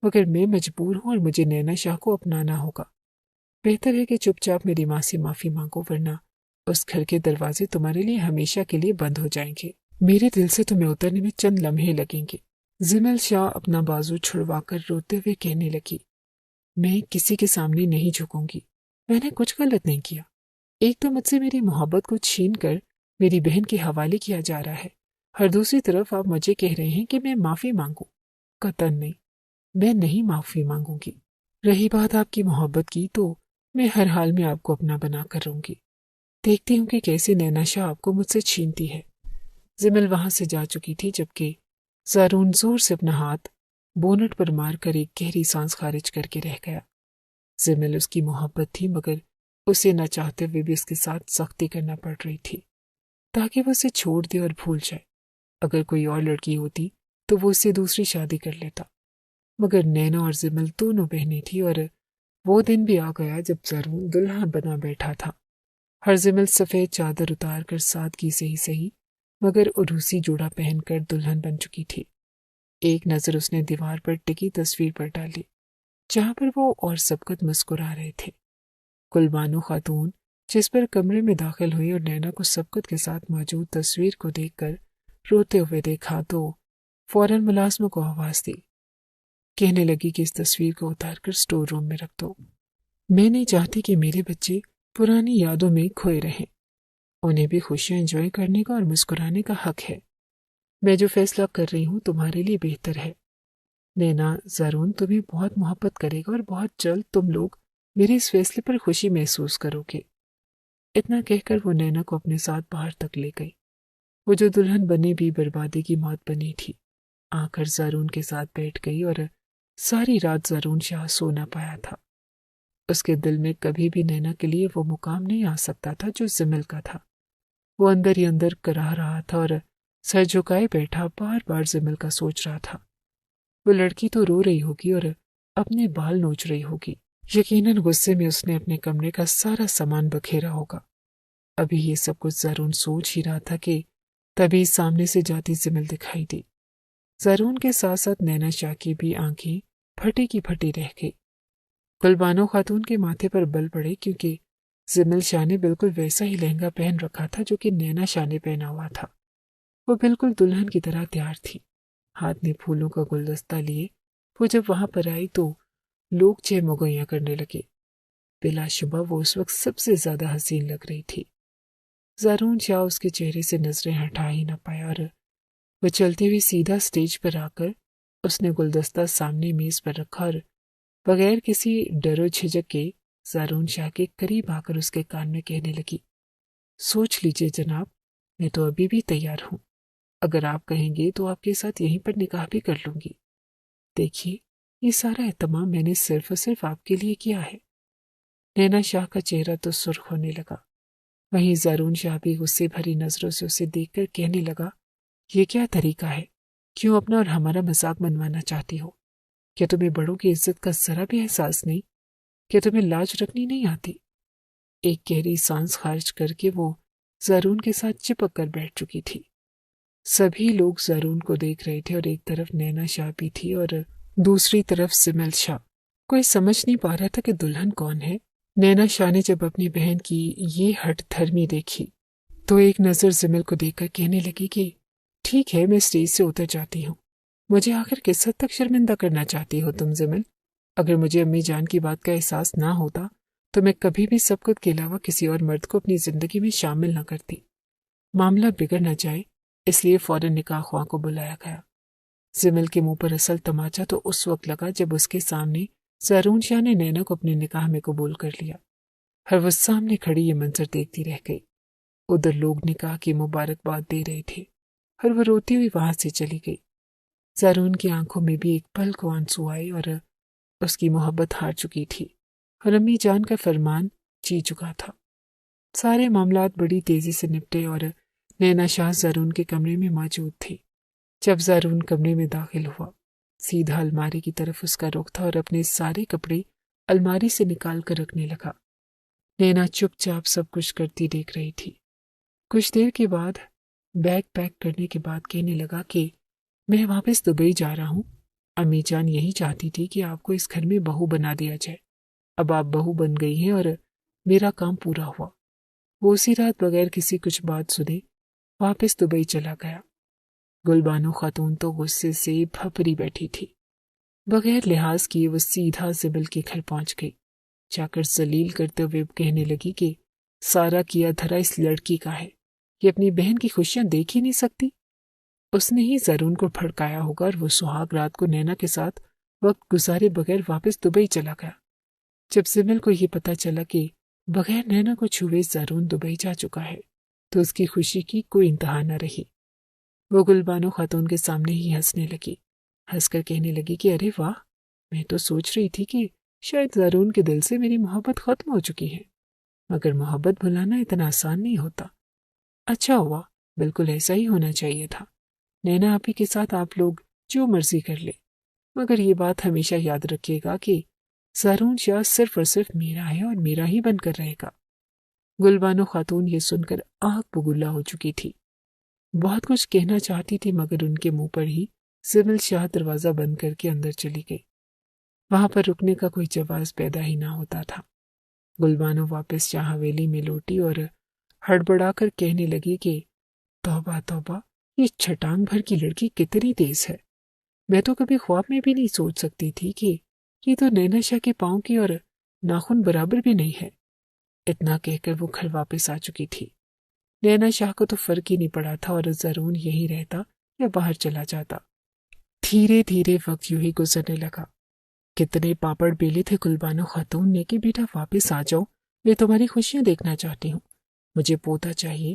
[SPEAKER 1] مگر میں مجبور ہوں اور مجھے نینا شاہ کو اپنانا ہوگا۔ بہتر ہے کہ چپ چاپ میری ماں سے معافی مانگو، ورنہ اس گھر کے دروازے تمہارے لیے ہمیشہ کے لیے بند ہو جائیں گے۔ میرے دل سے تمہیں اترنے میں چند لمحے لگیں گے۔ زمل شاہ اپنا بازو چھڑوا کر روتے ہوئے کہنے لگی، میں کسی کے سامنے نہیں جھکوں گی، میں نے کچھ غلط نہیں کیا۔ ایک تو مجھ سے میری محبت کو چھین کر میری بہن کے حوالے کیا جا رہا ہے، اور دوسری طرف آپ مجھے کہہ رہے ہیں کہ میں معافی مانگوں۔ قطعاً نہیں، میں نہیں معافی مانگوں گی۔ رہی بات آپ کی محبت کی تو میں ہر حال میں آپ کو اپنا بنا کر رہوں گی۔ دیکھتی ہوں کہ کیسے نینا شاہ آپ کو مجھ سے چھینتی ہے۔ زمل وہاں سے جا چکی تھی جبکہ زارون زور سے اپنا ہاتھ بونٹ پر مار کر ایک گہری سانس خارج کر کے رہ گیا۔ زمل اس کی محبت تھی، مگر اسے نہ چاہتے ہوئے بھی اس کے ساتھ سختی کرنا پڑ رہی تھی تاکہ وہ اسے چھوڑ دے اور بھول جائے۔ اگر کوئی اور لڑکی ہوتی تو وہ اسے دوسری شادی کر لیتا، مگر نینا اور زمل دونوں بہنیں تھیں، اور وہ دن بھی آ گیا جب زارون دلہا بنا بیٹھا تھا۔ ہر زمل سفید چادر اتار کر سادگی سے ہی صحیح مگر عروسی جوڑا پہن کر دلہن بن چکی تھی۔ ایک نظر اس نے دیوار پر ٹکی تصویر پر ڈالی جہاں پر وہ اور سبقت مسکرا رہے تھے۔ کلبانو خاتون جس پر کمرے میں داخل ہوئی اور نینا کو سبقت کے ساتھ موجود تصویر کو دیکھ کر روتے ہوئے دیکھا تو فوراً ملازموں کو آواز دی، کہنے لگی کہ اس تصویر کو اتار کر اسٹور روم میں رکھ دو۔ میں نہیں چاہتی کہ میرے بچے پرانی یادوں میں کھوئے رہیں، انہیں بھی خوشیاں انجوائے کرنے کا اور مسکرانے کا حق ہے۔ میں جو فیصلہ کر رہی ہوں تمہارے لیے بہتر ہے۔ نینا زارون تمہیں بہت محبت کرے گا اور بہت جلد تم لوگ میرے اس فیصلے پر خوشی محسوس کرو گے۔ اتنا کہہ کر وہ نینا کو اپنے ساتھ باہر تک لے گئی۔ وہ جو دلہن بنے بھی بربادی کی موت بنی تھی، آ کر زارون کے ساتھ بیٹھ گئی اور ساری رات زارون شاہ سو نہ پایا تھا۔ اس کے دل میں کبھی بھی نینا کے لیے وہ مقام نہیں آ سکتا تھا جو زمل کا تھا۔ وہ اندر ہی اندر کراہ رہا تھا اور سر جھکائے بیٹھا بار بار زمل کا سوچ رہا تھا۔ وہ لڑکی تو رو رہی ہوگی اور اپنے بال نوچ رہی ہوگی، یقیناً غصے میں اس نے اپنے کمرے کا سارا سامان بکھیرا ہوگا۔ ابھی یہ سب کچھ زارون سوچ ہی رہا تھا کہ تبھی سامنے سے جاتی زمل دکھائی دی۔ زارون کے ساتھ ساتھ نینا شاہ کی بھی آنکھیں پھٹی کی پھٹی رہ گئی۔ گلبانو خاتون کے ماتھے پر بل پڑے کیونکہ زمل شاہ نے بالکل ویسا ہی لہنگا پہن رکھا تھا جو کہ نینا شاہ نے پہنا ہوا تھا۔ وہ بالکل دلہن کی طرح تیار تھی، ہاتھ میں پھولوں کا گلدستہ لیے۔ وہ جب وہاں پر آئی تو لوگ چہ مگویاں کرنے لگے۔ بلا شبہ وہ اس وقت سب سے زیادہ حسین لگ رہی تھی۔ زارون شاہ اس کے چہرے سے نظریں ہٹا ہی نہ پایا اور وہ چلتے ہوئے سیدھا سٹیج پر آ کر اس نے گلدستہ سامنے میز پر رکھا اور بغیر کسی ڈر و جھجک کے زارون شاہ کے قریب آ کر اس کے کان میں کہنے لگی، سوچ لیجئے جناب، میں تو ابھی بھی تیار ہوں۔ اگر آپ کہیں گے تو آپ کے ساتھ یہیں پر نکاح بھی کر لوں گی۔ دیکھیے، یہ سارا اہتمام میں نے صرف اور صرف آپ کے لیے کیا ہے۔ نینا شاہ کا چہرہ تو سرخ ہونے لگا، وہیں زارون شاہ بھی غصے بھری نظروں سے اسے دیکھ کر کہنے لگا، یہ کیا طریقہ ہے؟ کیوں اپنا اور ہمارا مذاق بنوانا چاہتی ہو؟ کیا تمہیں بڑوں کی عزت کا ذرا بھی احساس نہیں؟ کیا تمہیں لاج رکھنی نہیں آتی؟ ایک گہری سانس خارج کر کے وہ زارون کے ساتھ چپک کر بیٹھ چکی تھی۔ سبھی لوگ زارون کو دیکھ رہے تھے اور ایک طرف نینا شاہ بھی تھی اور دوسری طرف سمل شاہ۔ کوئی سمجھ نہیں پا رہا تھا کہ دلہن کون ہے۔ نینا شاہ نے جب اپنی بہن کی یہ ہٹ دھرمی دیکھی تو ایک نظر زمل کو دیکھ کر کہنے لگی کہ ٹھیک ہے، میں اسٹیج سے اتر جاتی ہوں۔ مجھے آخر کس حد تک شرمندہ کرنا چاہتی ہو تم زمل؟ اگر مجھے امی جان کی بات کا احساس نہ ہوتا تو میں کبھی بھی سبقت کے علاوہ کسی اور مرد کو اپنی زندگی میں شامل نہ کرتی۔ معاملہ بگڑ نہ جائے اس لیے فوراً نکاح خواہ کو بلایا گیا۔ زمل کے منہ پر اصل تماچا تو اس وقت لگا جب اس کے سامنے زارون شاہ نے نینا کو اپنے نکاح میں قبول کر لیا۔ ہر وہ سامنے کھڑی یہ منظر دیکھتی رہ گئی۔ ادھر لوگ نکاح کی مبارکباد دے رہے تھے، اور وہ روتی ہوئی وہاں سے چلی گئی۔ زارون کی آنکھوں میں بھی ایک پل کو آنسو آئے اور اس کی محبت ہار چکی تھی اور امی جان کا فرمان جی چکا تھا۔ سارے معاملات بڑی تیزی سے نپٹے اور نینا شاہ زارون کے کمرے میں موجود تھی۔ جب زارون کمرے میں داخل ہوا، سیدھا الماری کی طرف اس کا رخ تھا اور اپنے سارے کپڑے الماری سے نکال کر رکھنے لگا۔ نینا چپ چاپ سب کچھ کرتی دیکھ رہی تھی۔ کچھ دیر کے بعد بیگ پیک کرنے کے بعد کہنے لگا کہ میں واپس دبئی جا رہا ہوں۔ امی جان یہی چاہتی تھی کہ آپ کو اس گھر میں بہو بنا دیا جائے۔ اب آپ بہو بن گئی ہیں اور میرا کام پورا ہوا۔ وہ اسی رات بغیر کسی کچھ بات سنے واپس دبئی چلا گیا۔ گلبانو خاتون تو غصے سے بھپری بیٹھی تھی۔ بغیر لحاظ کیے وہ سیدھا زبل کے گھر پہنچ گئی۔ جا کر ذلیل کرتے ہوئے کہنے لگی کہ سارا کیا دھرا اس لڑکی کا ہے، یہ اپنی بہن کی خوشیاں دیکھ ہی نہیں سکتی۔ اس نے ہی زارون کو بھڑکایا ہوگا اور وہ سہاگ رات کو نینا کے ساتھ وقت گزارے بغیر واپس دبئی چلا گیا۔ جب زمل کو یہ پتا چلا کہ بغیر نینا کو چھوئے زارون دبئی جا چکا ہے تو اس کی خوشی کی کوئی انتہا نہ رہی۔ وہ گلبانو خاتون کے سامنے ہی ہنسنے لگی، ہنس کر کہنے لگی کہ ارے واہ، میں تو سوچ رہی تھی کہ شاید زارون کے دل سے میری محبت ختم ہو چکی ہے، مگر محبت بھلانا اتنا آسان نہیں ہوتا۔ اچھا ہوا، بالکل ایسا ہی ہونا چاہیے تھا۔ نینا آپی کے ساتھ آپ لوگ جو مرضی کر لے، مگر یہ بات ہمیشہ یاد رکھیے گا کہ زارون شاہ صرف اور صرف میرا ہے اور میرا ہی بن کر رہے گا۔ گلبانو خاتون یہ سن کر آگ بگولا ہو چکی تھی۔ بہت کچھ کہنا چاہتی تھی مگر ان کے منہ پر ہی زمل شاہ دروازہ بند کر کے اندر چلی گئی۔ وہاں پر رکنے کا کوئی جواز پیدا ہی نہ ہوتا تھا۔ گلبانو واپس شاہ حویلی میں لوٹی اور ہڑبڑا کر کہنے لگی کہ توبہ توبہ، یہ چھٹانگ بھر کی لڑکی کتنی تیز ہے۔ میں تو کبھی خواب میں بھی نہیں سوچ سکتی تھی کہ یہ تو نینا شاہ کے پاؤں کی اور ناخن برابر بھی نہیں ہے۔ اتنا کہہ کر وہ گھر واپس آ چکی تھی۔ نینا شاہ کو تو فرق ہی نہیں پڑا تھا اور زارون یہی رہتا یا باہر چلا جاتا۔ دھیرے دھیرے وقت یوں ہی گزرنے لگا۔ کتنے پاپڑ بیلے تھے گلبانو خاتون نے کہ بیٹا واپس آ جاؤ، میں تمہاری خوشیاں دیکھنا چاہتی ہوں، مجھے پوتا چاہیے،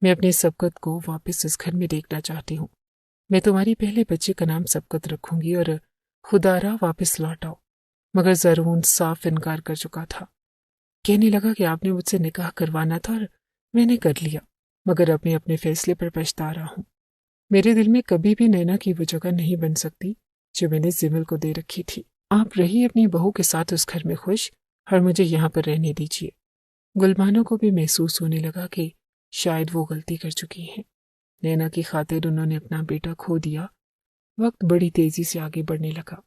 [SPEAKER 1] میں اپنے سبقت کو واپس اس گھر میں دیکھنا چاہتی ہوں، میں تمہاری پہلے بچے کا نام سبقت رکھوں گی اور خدا را واپس لوٹ آؤ۔ مگر زارون صاف انکار کر چکا تھا۔ کہنے لگا کہ آپ نے مجھ سے نکاح کروانا تھا اور میں نے کر لیا، مگر اب میں اپنے فیصلے پر پچھتا رہا ہوں۔ میرے دل میں کبھی بھی نینا کی وہ جگہ نہیں بن سکتی جو میں نے زمل کو دے رکھی تھی۔ آپ رہی اپنی بہو کے ساتھ اس گھر میں خوش اور مجھے یہاں پر رہنے دیجیے۔ گلبانو کو بھی محسوس ہونے لگا کہ شاید وہ غلطی کر چکی ہیں۔ نینا کی خاطر انہوں نے اپنا بیٹا کھو دیا۔ وقت بڑی تیزی سے آگے بڑھنے لگا،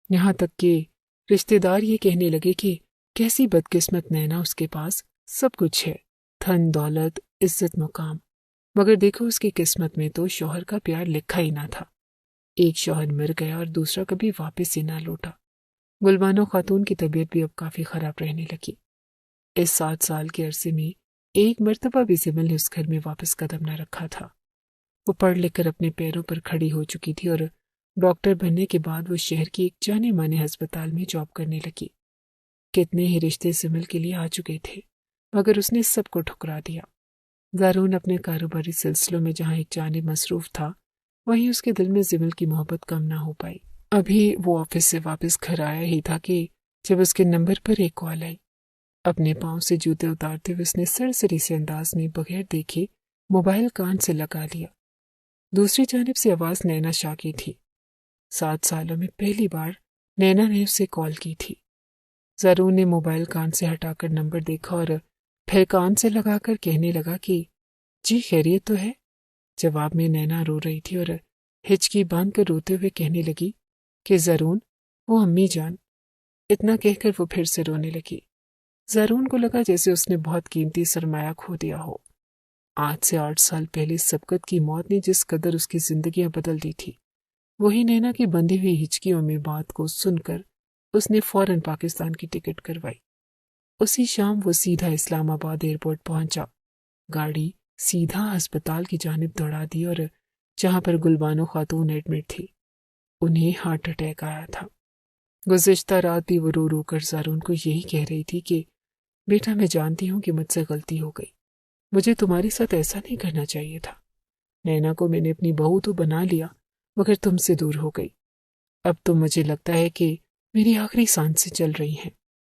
[SPEAKER 1] یہاں تک کہ رشتہ دار یہ کہنے لگے کہ کیسی بدقسمت نینا، اس کے پاس سب کچھ ہے، دھن دولت عزت مقام، مگر دیکھو اس کی قسمت میں تو شوہر کا پیار لکھا ہی نہ تھا۔ ایک شوہر مر گیا اور دوسرا کبھی واپس ہی نہ لوٹا۔ گلبانو خاتون کی طبیعت بھی اب کافی خراب رہنے لگی۔ اس 7 سال کے عرصے میں ایک مرتبہ بھی زمل نے اس گھر میں واپس قدم نہ رکھا تھا۔ وہ پڑھ لکھ کر اپنے پیروں پر کھڑی ہو چکی تھی اور ڈاکٹر بننے کے بعد وہ شہر کی ایک جانے مانے ہسپتال میں جاب کرنے لگی۔ کتنے ہی رشتے زمل کے لیے آ چکے تھے مگر اس نے سب کو ٹھکرا دیا۔ زارون اپنے کاروباری سلسلوں میں جہاں ایک جانب مصروف تھا، وہیں اس کے دل میں زمل کی محبت کم نہ ہو پائی۔ ابھی وہ آفس سے واپس گھر آیا ہی تھا کہ جب اس کے نمبر پر ایک کال آئی۔ اپنے پاؤں سے جوتے اتارتے ہوئے اس نے سرسری سے انداز میں بغیر دیکھے موبائل کان سے لگا لیا۔ دوسری جانب سے آواز نینا شاہ کی تھی۔ 7 سالوں میں پہلی بار نینا نے اسے کال کی تھی۔ زارون نے موبائل کان سے ہٹا کر نمبر دیکھا اور پھر کان سے لگا کر کہنے لگا کہ جی خیریت تو ہے؟ جواب میں نینا رو رہی تھی اور ہچکی باندھ کر روتے ہوئے کہنے لگی کہ زارون، وہ امی جان۔ اتنا کہہ کر وہ پھر سے رونے لگی۔ زارون کو لگا جیسے اس نے بہت قیمتی سرمایہ کھو دیا ہو۔ آج سے 8 سال پہلے سبقت کی موت نے جس قدر اس کی زندگیاں بدل دی تھی، وہی نینا کی بندھی ہوئی ہچکیوں میں بات کو سن کر اس نے فوراً پاکستان کی ٹکٹ کروائی۔ اسی شام وہ سیدھا اسلام آباد ایئرپورٹ پہنچا۔ گاڑی سیدھا ہسپتال کی جانب دوڑا دی اور جہاں پر گلبانو خاتون ایڈمٹ تھی، انہیں ہارٹ اٹیک آیا تھا۔ گزشتہ رات بھی وہ رو رو کر زارون کو یہی کہہ رہی تھی کہ بیٹا میں جانتی ہوں کہ مجھ سے غلطی ہو گئی، مجھے تمہارے ساتھ ایسا نہیں کرنا چاہیے تھا۔ نینا کو میں نے اپنی بہو تو بنا لیا مگر تم سے دور ہو گئی۔ اب تو مجھے لگتا ہے کہ میری آخری سانسیں چل رہی ہیں،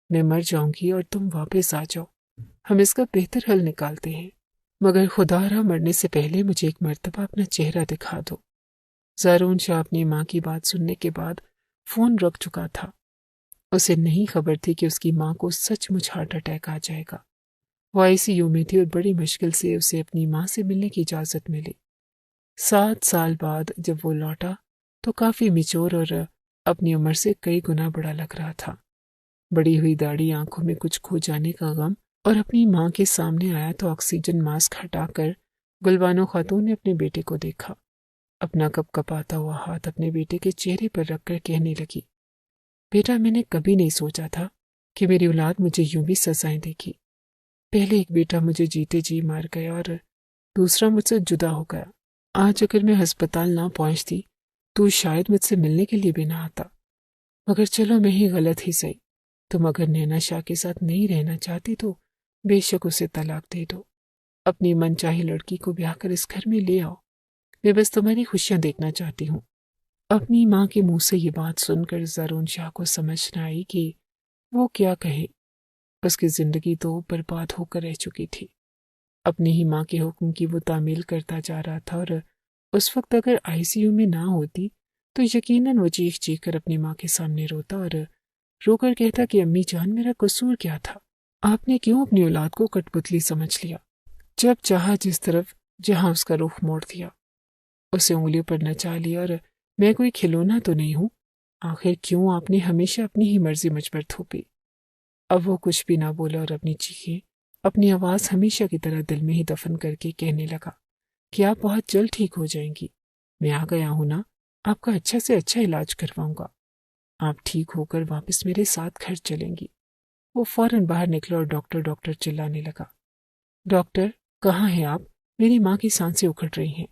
[SPEAKER 1] میں مر جاؤں گی اور تم واپس آ جاؤ، ہم اس کا بہتر حل نکالتے ہیں، مگر خدا را مرنے سے پہلے مجھے ایک مرتبہ اپنا چہرہ دکھا دو۔ زارون شاہ اپنی ماں کی بات سننے کے بعد فون رکھ چکا تھا۔ اسے نہیں خبر تھی کہ اس کی ماں کو سچ مچ ہارٹ اٹیک آ جائے گا۔ وہ ICU میں تھی اور بڑی مشکل سے اسے اپنی ماں سے ملنے کی اجازت ملی۔ 7 سال بعد جب وہ لوٹا تو کافی میچور اور اپنی عمر سے کئی گنا بڑا لگ رہا تھا۔ بڑی ہوئی داڑھی، آنکھوں میں کچھ کھو جانے کا غم، اور اپنی ماں کے سامنے آیا تو آکسیجن ماسک ہٹا کر گلبانو خاتون نے اپنے بیٹے کو دیکھا۔ اپنا کپ کپاتا ہوا ہاتھ اپنے بیٹے کے چہرے پر رکھ کر کہنے لگی، بیٹا میں نے کبھی نہیں سوچا تھا کہ میری اولاد مجھے یوں بھی سزائیں دے گی۔ پہلے ایک بیٹا مجھے جیتے جی مار گیا اور دوسرا مجھ سے جدا ہو گیا۔ آج اگر میں ہسپتال نہ پہنچتی تو شاید مجھ سے ملنے کے لیے بھی نہ آتا، مگر چلو میں ہی غلط ہی صحیح، تم اگر نینا شاہ کے ساتھ نہیں رہنا چاہتی تو بے شک اسے طلاق دے دو، اپنی من چاہی لڑکی کو بیاہ کر اس گھر میں لے آؤ، میں بس تمہاری خوشیاں دیکھنا چاہتی ہوں۔ اپنی ماں کے منہ سے یہ بات سن کر زارون شاہ کو سمجھ نہ آئی کہ وہ کیا کہے۔ اس کی زندگی تو برباد ہو کر رہ چکی تھی۔ اپنی ہی ماں کے حکم کی وہ تعمیل کرتا جا رہا تھا اور اس وقت اگر ICU میں نہ ہوتی تو یقیناً وہ چیخ چیخ کر اپنی ماں کے سامنے روتا اور رو کر کہتا کہ امی جان میرا قصور کیا تھا، آپ نے کیوں اپنی اولاد کو کٹ پتلی سمجھ لیا، جب چاہا جس طرف جہاں اس کا رخ موڑ دیا، اسے انگلیوں پر نچا لیا، اور میں کوئی کھلونا تو نہیں ہوں، آخر کیوں آپ نے ہمیشہ اپنی ہی مرضی مجھ پر تھوپی۔ اب وہ کچھ بھی نہ بولا اور اپنی چیخیں، اپنی آواز ہمیشہ کی طرح دل میں ہی دفن کر کے کہنے لگا کہ آپ بہت جلد ٹھیک ہو جائیں گی، میں آ گیا ہوں نا، آپ کا اچھا سے اچھا علاج کرواؤں گا، آپ ٹھیک ہو کر واپس میرے ساتھ گھر چلیں گی۔ وہ فوراً باہر نکلا اور ڈاکٹر ڈاکٹر چلانے لگا۔ ڈاکٹر کہاں ہیں آپ؟ میری ماں کی سانسیں اکھڑ رہی ہیں،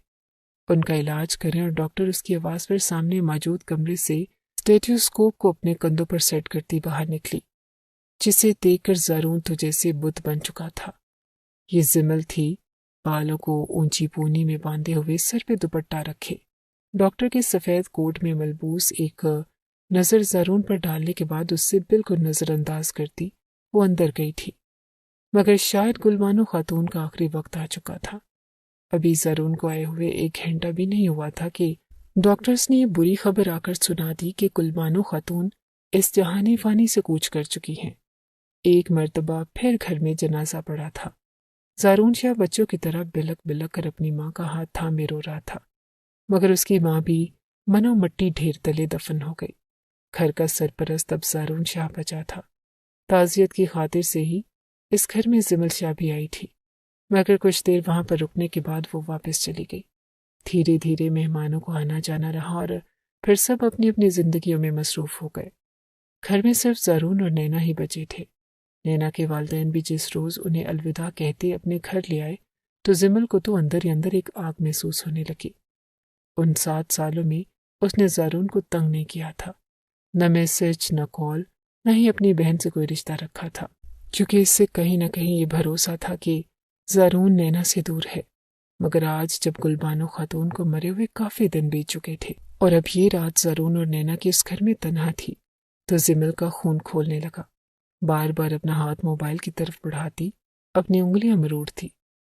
[SPEAKER 1] ان کا علاج کریں۔ اور ڈاکٹر اس کی آواز پر سامنے موجود کمرے سے اسٹیٹوسکوپ کو اپنے کندھوں پر سیٹ کرتی باہر نکلی، جسے دیکھ کر زارون تو جیسے بت بن چکا تھا۔ یہ زمل تھی، بالوں کو اونچی پونی میں باندھے ہوئے، سر پہ دوپٹہ رکھے۔ ڈاکٹر کے سفید کوٹ میں ملبوس ایک نظر زارون پر ڈالنے کے بعد اس سے بالکل نظر انداز کرتی وہ اندر گئی تھی، مگر شاید گلبانو خاتون کا آخری وقت آ چکا تھا۔ ابھی زارون کو آئے ہوئے 1 گھنٹہ بھی نہیں ہوا تھا کہ ڈاکٹرز نے یہ بری خبر آ کر سنا دی کہ گلبانو خاتون اس جہانی فانی سے کوچ کر چکی ہیں۔ ایک مرتبہ پھر گھر میں جنازہ پڑا تھا۔ زارون شاہ بچوں کی طرح بلک بلک کر اپنی ماں کا ہاتھ تھامے رو رہا تھا، مگر اس کی ماں بھی منو مٹی ڈھیر تلے دفن ہو گئی۔ گھر کا سرپرست اب زارون شاہ بچا تھا۔ تعزیت کی خاطر سے ہی اس گھر میں زمل شاہ بھی آئی تھی، مگر کچھ دیر وہاں پر رکنے کے بعد وہ واپس چلی گئی۔ دھیرے دھیرے مہمانوں کو آنا جانا رہا اور پھر سب اپنی اپنی زندگیوں میں مصروف ہو گئے۔ گھر میں صرف زارون اور نینا ہی بچے تھے۔ نینا کے والدین بھی جس روز انہیں الوداع کہتے اپنے گھر لے آئے تو زمل کو تو اندر ہی اندر ایک آگ محسوس ہونے لگی۔ ان 7 سالوں میں اس نے زارون کو تنگ نہیں کیا تھا، نہ میسج، نہ کال، نہ ہی اپنی بہن سے کوئی رشتہ رکھا تھا، کیونکہ اس سے کہیں نہ کہیں یہ بھروسہ تھا کہ زارون نینا سے دور ہے۔ مگر آج جب گلبانو خاتون کو مرے ہوئے کافی دن بیت چکے تھے اور اب یہ رات زرون اور نینا کی اس گھر میں تنہا تھی تو زمل کا خون کھولنے لگا۔ بار بار اپنا ہاتھ موبائل کی طرف بڑھاتی، اپنی انگلیاں مروڑتی۔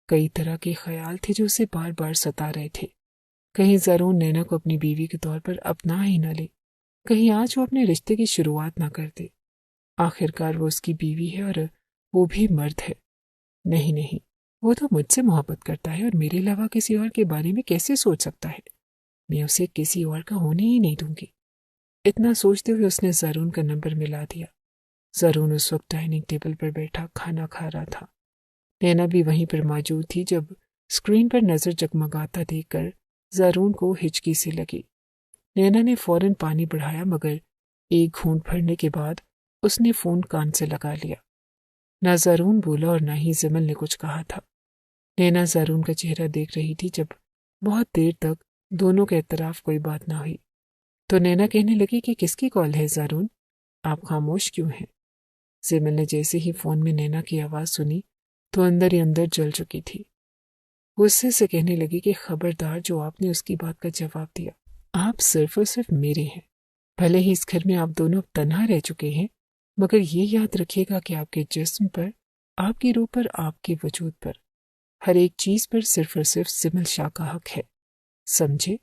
[SPEAKER 1] کئی طرح کے خیال تھے جو اسے بار بار ستا رہے تھے۔ کہیں زرون نینا کو اپنی بیوی کے طور پر اپنا ہی نہ لے، کہیں آج وہ اپنے رشتے کی شروعات نہ کر دے۔ آخرکار وہ اس کی بیوی ہے اور وہ بھی مرد ہے۔ نہیں نہیں، وہ تو مجھ سے محبت کرتا ہے اور میرے علاوہ کسی اور کے بارے میں کیسے سوچ سکتا ہے؟ میں اسے کسی اور کا ہونے ہی نہیں دوں گی۔ اتنا سوچتے ہوئے اس نے زرون کا نمبر ملا دیا۔ زرون اس وقت ڈائننگ ٹیبل پر بیٹھا کھانا کھا رہا تھا۔ نینا بھی وہیں پر موجود تھی۔ جب اسکرین پر نظر جگمگاتا دیکھ کر زرون کو ہچکی سی لگی۔ نینا نے فوراً پانی بڑھایا، مگر ایک گھونٹ بھرنے کے بعد اس نے فون کان سے لگا لیا۔ نہ زرون بولا اور نہ ہی زمل نے کچھ کہا تھا۔ نینا زرون کا چہرہ دیکھ رہی تھی۔ جب بہت دیر تک دونوں کے اعتراف کوئی بات نہ ہوئی تو نینا کہنے لگی کہ کس کی کال ہے زرون؟ آپ خاموش کیوں ہیں؟ زمل نے جیسے ہی فون میں نینا کی آواز سنی تو اندر ہی اندر جل چکی تھی۔ غصے سے کہنے لگی کہ خبردار جو آپ نے اس کی بات کا جواب دیا۔ آپ صرف اور صرف میرے ہیں۔ بھلے ہی اس گھر میں آپ دونوں اب تنہا رہ چکے ہیں، مگر یہ یاد رکھیے گا کہ آپ کے جسم پر، آپ کی روح پر، آپ کے وجود پر، ہر ایک چیز پر صرف اور صرف زمل شاہ کا حق ہے، سمجھے؟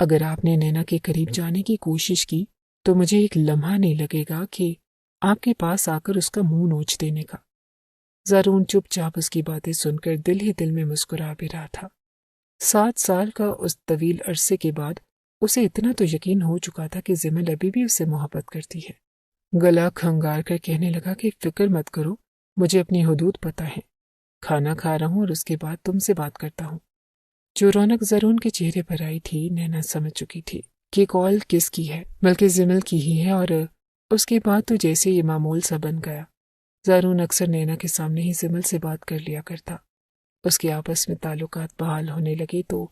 [SPEAKER 1] اگر آپ نے نینا کے قریب جانے کی کوشش کی تو مجھے ایک لمحہ نہیں لگے گا کہ آپ کے پاس آ کر اس کا منہ نوچ دینے کا۔ زرون چپ چاپ اس کی باتیں سن کر دل ہی دل میں مسکرا بھی رہا تھا۔ 7 سال کا اس طویل عرصے کے بعد اسے اتنا تو یقین ہو چکا تھا کہ زمل ابھی بھی اسے محبت کرتی ہے۔ گلا کھنگار کر کہنے لگا کہ فکر مت کرو، مجھے اپنی حدود پتہ ہے۔ کھانا کھا رہا ہوں اور اس کے بعد تم سے بات کرتا ہوں۔ جو رونق زرون کے چہرے پر آئی تھی، نینا سمجھ چکی تھی کہ کال کس کی ہے، بلکہ زمل کی ہی ہے، اور اس کے بعد تو جیسے یہ معمول سا بن گیا۔ زرون اکثر نینا کے سامنے ہی زمل سے بات کر لیا کرتا۔ اس کے آپس میں تعلقات بحال ہونے لگے تو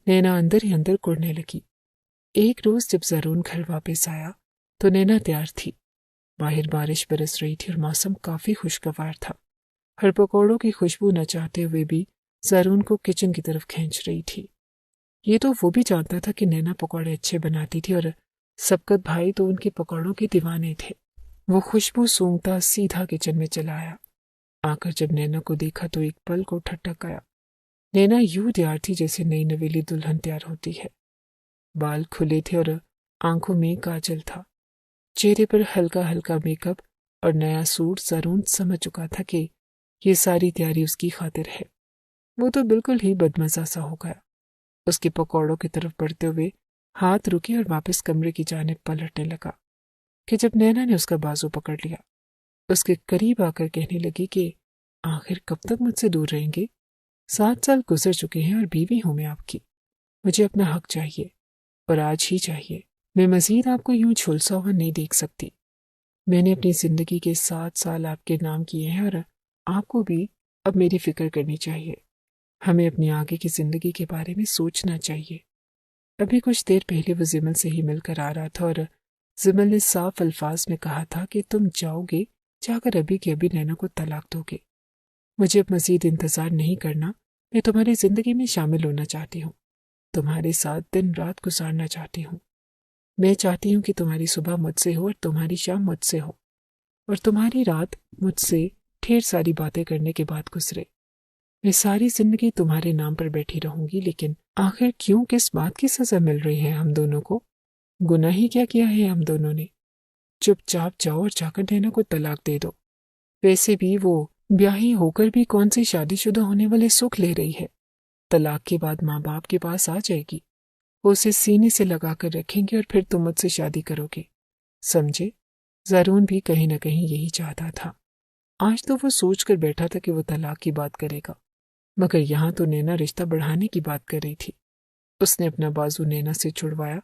[SPEAKER 1] نینا اندر ہی اندر کڑنے لگی۔ ایک روز جب زرون گھر واپس آیا تو نینا تیار تھی۔ باہر بارش برس رہی تھی اور موسم کافی خوشگوار تھا۔ ہر پکوڑوں کی خوشبو نہ چاہتے ہوئے بھی زرون کو کچن کی طرف کھینچ رہی تھی۔ یہ تو وہ بھی جانتا تھا کہ نینا پکوڑے اچھے بناتی تھی اور سبکت بھائی تو ان کے پکوڑوں کے دیوانے تھے۔ وہ خوشبو سونگتا سیدھا کچن میں چلا آیا۔ آ کر جب نینا کو دیکھا تو ایک پل کو ٹھٹک گیا۔ نینا یوں تیار تھی جیسے نئی نویلی دلہن تیار ہوتی ہے۔ بال کھلے تھے اور آنکھوں میں کاجل تھا، چہرے پر ہلکا ہلکا میک اپ اور نیا سوٹ۔ زرون سمجھ چکا تھا کہ یہ ساری تیاری اس کی خاطر ہے۔ وہ تو بالکل ہی بدمزہ سا ہو گیا۔ اس کے پکوڑوں کی طرف بڑھتے ہوئے ہاتھ رکے اور واپس کمرے کی جانب پلٹنے لگا کہ جب نینا نے اس کا بازو پکڑ لیا، اس کے قریب آ کر کہنے لگی کہ آخر کب تک مجھ سے دور رہیں گے؟ 7 سال گزر چکے ہیں اور بیوی ہوں میں آپ کی۔ مجھے اپنا حق چاہیے اور آج ہی چاہیے۔ میں مزید آپ کو یوں جھلسا ہوا نہیں دیکھ سکتی۔ میں نے اپنی زندگی کے 7 سال آپ کے نام کیے ہیں اور آپ کو بھی اب میری فکر کرنی چاہیے۔ ہمیں اپنی آگے کی زندگی کے بارے میں سوچنا چاہیے۔ ابھی کچھ دیر پہلے وہ زمل سے ہی مل کر آ رہا تھا اور زمل نے صاف الفاظ میں کہا تھا کہ تم جاؤ گے جا کر ابھی کے ابھی نینا کو طلاق دو گے۔ مجھے اب مزید انتظار نہیں کرنا، میں تمہاری زندگی میں شامل ہونا چاہتی ہوں، تمہارے ساتھ دن رات گزارنا چاہتی ہوں۔ میں چاہتی ہوں کہ تمہاری صبح مجھ سے ہو اور تمہاری شام مجھ سے ہو، اور تمہاری رات مجھ سے ڈھیر ساری باتیں کرنے کے بعد گزرے۔ میں ساری زندگی تمہارے نام پر بیٹھی رہوں گی، لیکن آخر کیوں، کس بات کی سزا مل رہی ہے ہم دونوں کو؟ گناہ ہی کیا کیا ہے ہم دونوں نے؟ چپ چاپ جاؤ اور جا کر نینا کو طلاق دے دو۔ ویسے بھی وہ بیاہی ہو کر بھی کون سی شادی شدہ ہونے والے سکھ لے رہی ہے؟ طلاق کے بعد ماں باپ کے پاس آ جائے گی، وہ اسے سینے سے لگا کر رکھیں گے اور پھر تم مجھ سے شادی کرو گے، سمجھے؟ زرون بھی کہیں نہ کہیں یہی چاہتا تھا۔ آج تو وہ سوچ کر بیٹھا تھا کہ وہ طلاق کی بات کرے گا، مگر یہاں تو نینا رشتہ بڑھانے کی بات کر رہی تھی۔ اس نے اپنا بازو نینا سے چھڑوایا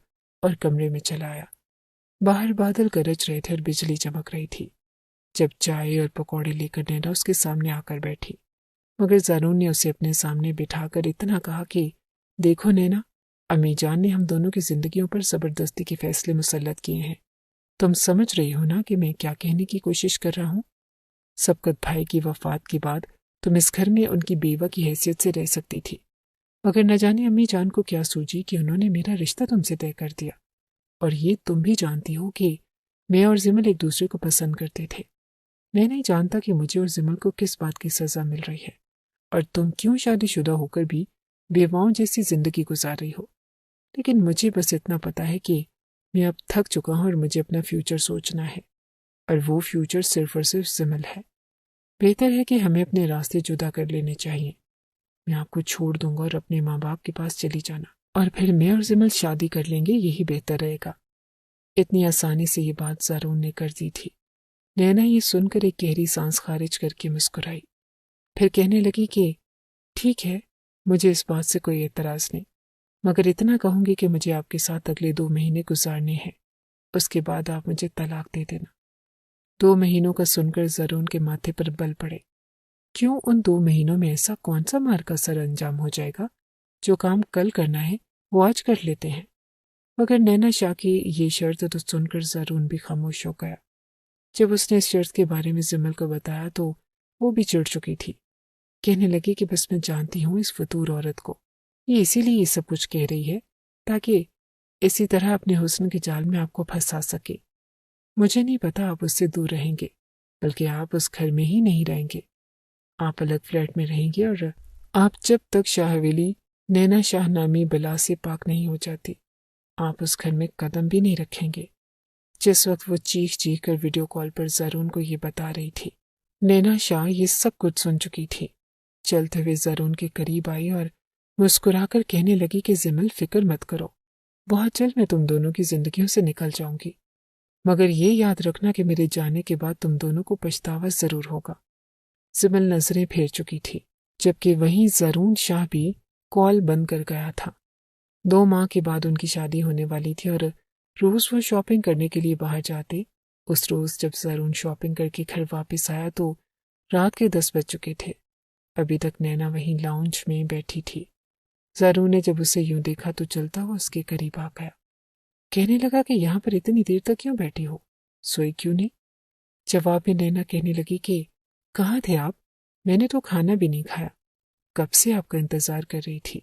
[SPEAKER 1] اور کمرے میں چلا آیا۔ باہر بادل گرج رہے تھے اور بجلی چمک رہی تھی۔ جب چائے اور پکوڑے لے کر نینا اس کے سامنے آ کر بیٹھی، مگر زرون نے اسے اپنے سامنے بٹھا کر اتنا کہا کہ دیکھو نینا، امی جان نے ہم دونوں کی زندگیوں پر زبردستی کے فیصلے مسلط کیے ہیں۔ تم سمجھ رہی ہو نا کہ میں کیا کہنے کی کوشش کر رہا ہوں؟ سبکت بھائی کی وفات کے بعد تم اس گھر میں ان کی بیوہ کی حیثیت سے رہ سکتی تھی، مگر نہ جانے امی جان کو کیا سوچی کہ انہوں نے میرا رشتہ تم سے طے کر دیا، اور یہ تم بھی جانتی ہو کہ میں اور زمل ایک دوسرے کو پسند کرتے تھے۔ میں نہیں جانتا کہ مجھے اور زمل کو کس بات کی سزا مل رہی ہے، اور تم کیوں شادی شدہ ہو کر بھی بیواؤں جیسی زندگی گزار رہی ہو، لیکن مجھے بس اتنا پتا ہے کہ میں اب تھک چکا ہوں اور مجھے اپنا فیوچر سوچنا ہے، اور وہ فیوچر صرف اور صرف زمل ہے۔ بہتر ہے کہ ہمیں اپنے راستے جدا کر لینے چاہیے۔ میں آپ کو چھوڑ دوں گا اور اپنے ماں باپ کے پاس چلی جانا، اور پھر میں اور زمل شادی کر لیں گے، یہی بہتر رہے گا۔ اتنی آسانی سے یہ بات زارون نے کر دی تھی۔ نینا یہ سن کر ایک گہری سانس خارج کر کے مسکرائی، پھر کہنے لگی کہ ٹھیک ہے، مجھے اس بات سے کوئی اعتراض نہیں، مگر اتنا کہوں گی کہ مجھے آپ کے ساتھ اگلے 2 مہینے گزارنے ہیں، اس کے بعد آپ مجھے طلاق دے دینا۔ 2 مہینوں کا سن کر زارون کے ماتھے پر بل پڑے۔ کیوں ان 2 مہینوں میں ایسا کون سا مار کا سر انجام ہو جائے گا؟ جو کام کل کرنا ہے وہ آج کر لیتے ہیں۔ مگر نینا شاہ کی یہ شرط تو سن کر زارون بھی خاموش ہو گیا۔ جب اس نے اس شرط کے بارے میں زمل کو بتایا تو وہ بھی چڑ چکی تھی۔ کہنے لگی کہ بس میں جانتی ہوں اس فطور عورت کو، یہ اسی لیے یہ سب کچھ کہہ رہی ہے تاکہ اسی طرح اپنے حسن کے جال میں آپ کو پھنسا سکے۔ مجھے نہیں پتا آپ اس سے دور رہیں گے، بلکہ آپ اس گھر میں ہی نہیں رہیں گے، آپ الگ فلیٹ میں رہیں گے، اور آپ جب تک شاہ حویلی نینا شاہ نامی بلا سے پاک نہیں ہو جاتی، آپ اس گھر میں قدم بھی نہیں رکھیں گے۔ جس وقت وہ چیخ چیخ کر ویڈیو کال پر زارون کو یہ بتا رہی تھی، نینا شاہ یہ سب کچھ سن چکی تھی۔ چلتے ہوئے زارون کے قریب آئی اور مسکرا کر کہنے لگی کہ زمل فکر مت کرو، بہت جلد میں تم دونوں کی زندگیوں سے نکل جاؤں گی، مگر یہ یاد رکھنا کہ میرے جانے کے بعد تم دونوں کو پچھتاوا ضرور ہوگا۔ زمل نظریں پھیر چکی تھی، جبکہ وہیں زارون شاہ بھی کال بند کر گیا تھا۔ 2 ماہ کے بعد ان کی شادی ہونے والی تھی، اور روز وہ شاپنگ کرنے کے لیے باہر جاتے۔ اس روز جب زارون شاپنگ کر کے گھر واپس آیا تو رات کے 10 بج چکے تھے۔ ابھی تک نینا وہیں لاؤنج میں بیٹھی تھی۔ زارون نے جب اسے یوں دیکھا تو چلتا ہوا اس کے قریب آ گیا، کہنے لگا کہ یہاں پر اتنی دیر تک کیوں بیٹھی ہو، سوئی کیوں نہیں؟ جواب میں نینا کہنے لگی کہ کہاں تھے آپ؟ میں نے تو کھانا بھی نہیں کھایا، کب سے آپ کا انتظار کر رہی تھی۔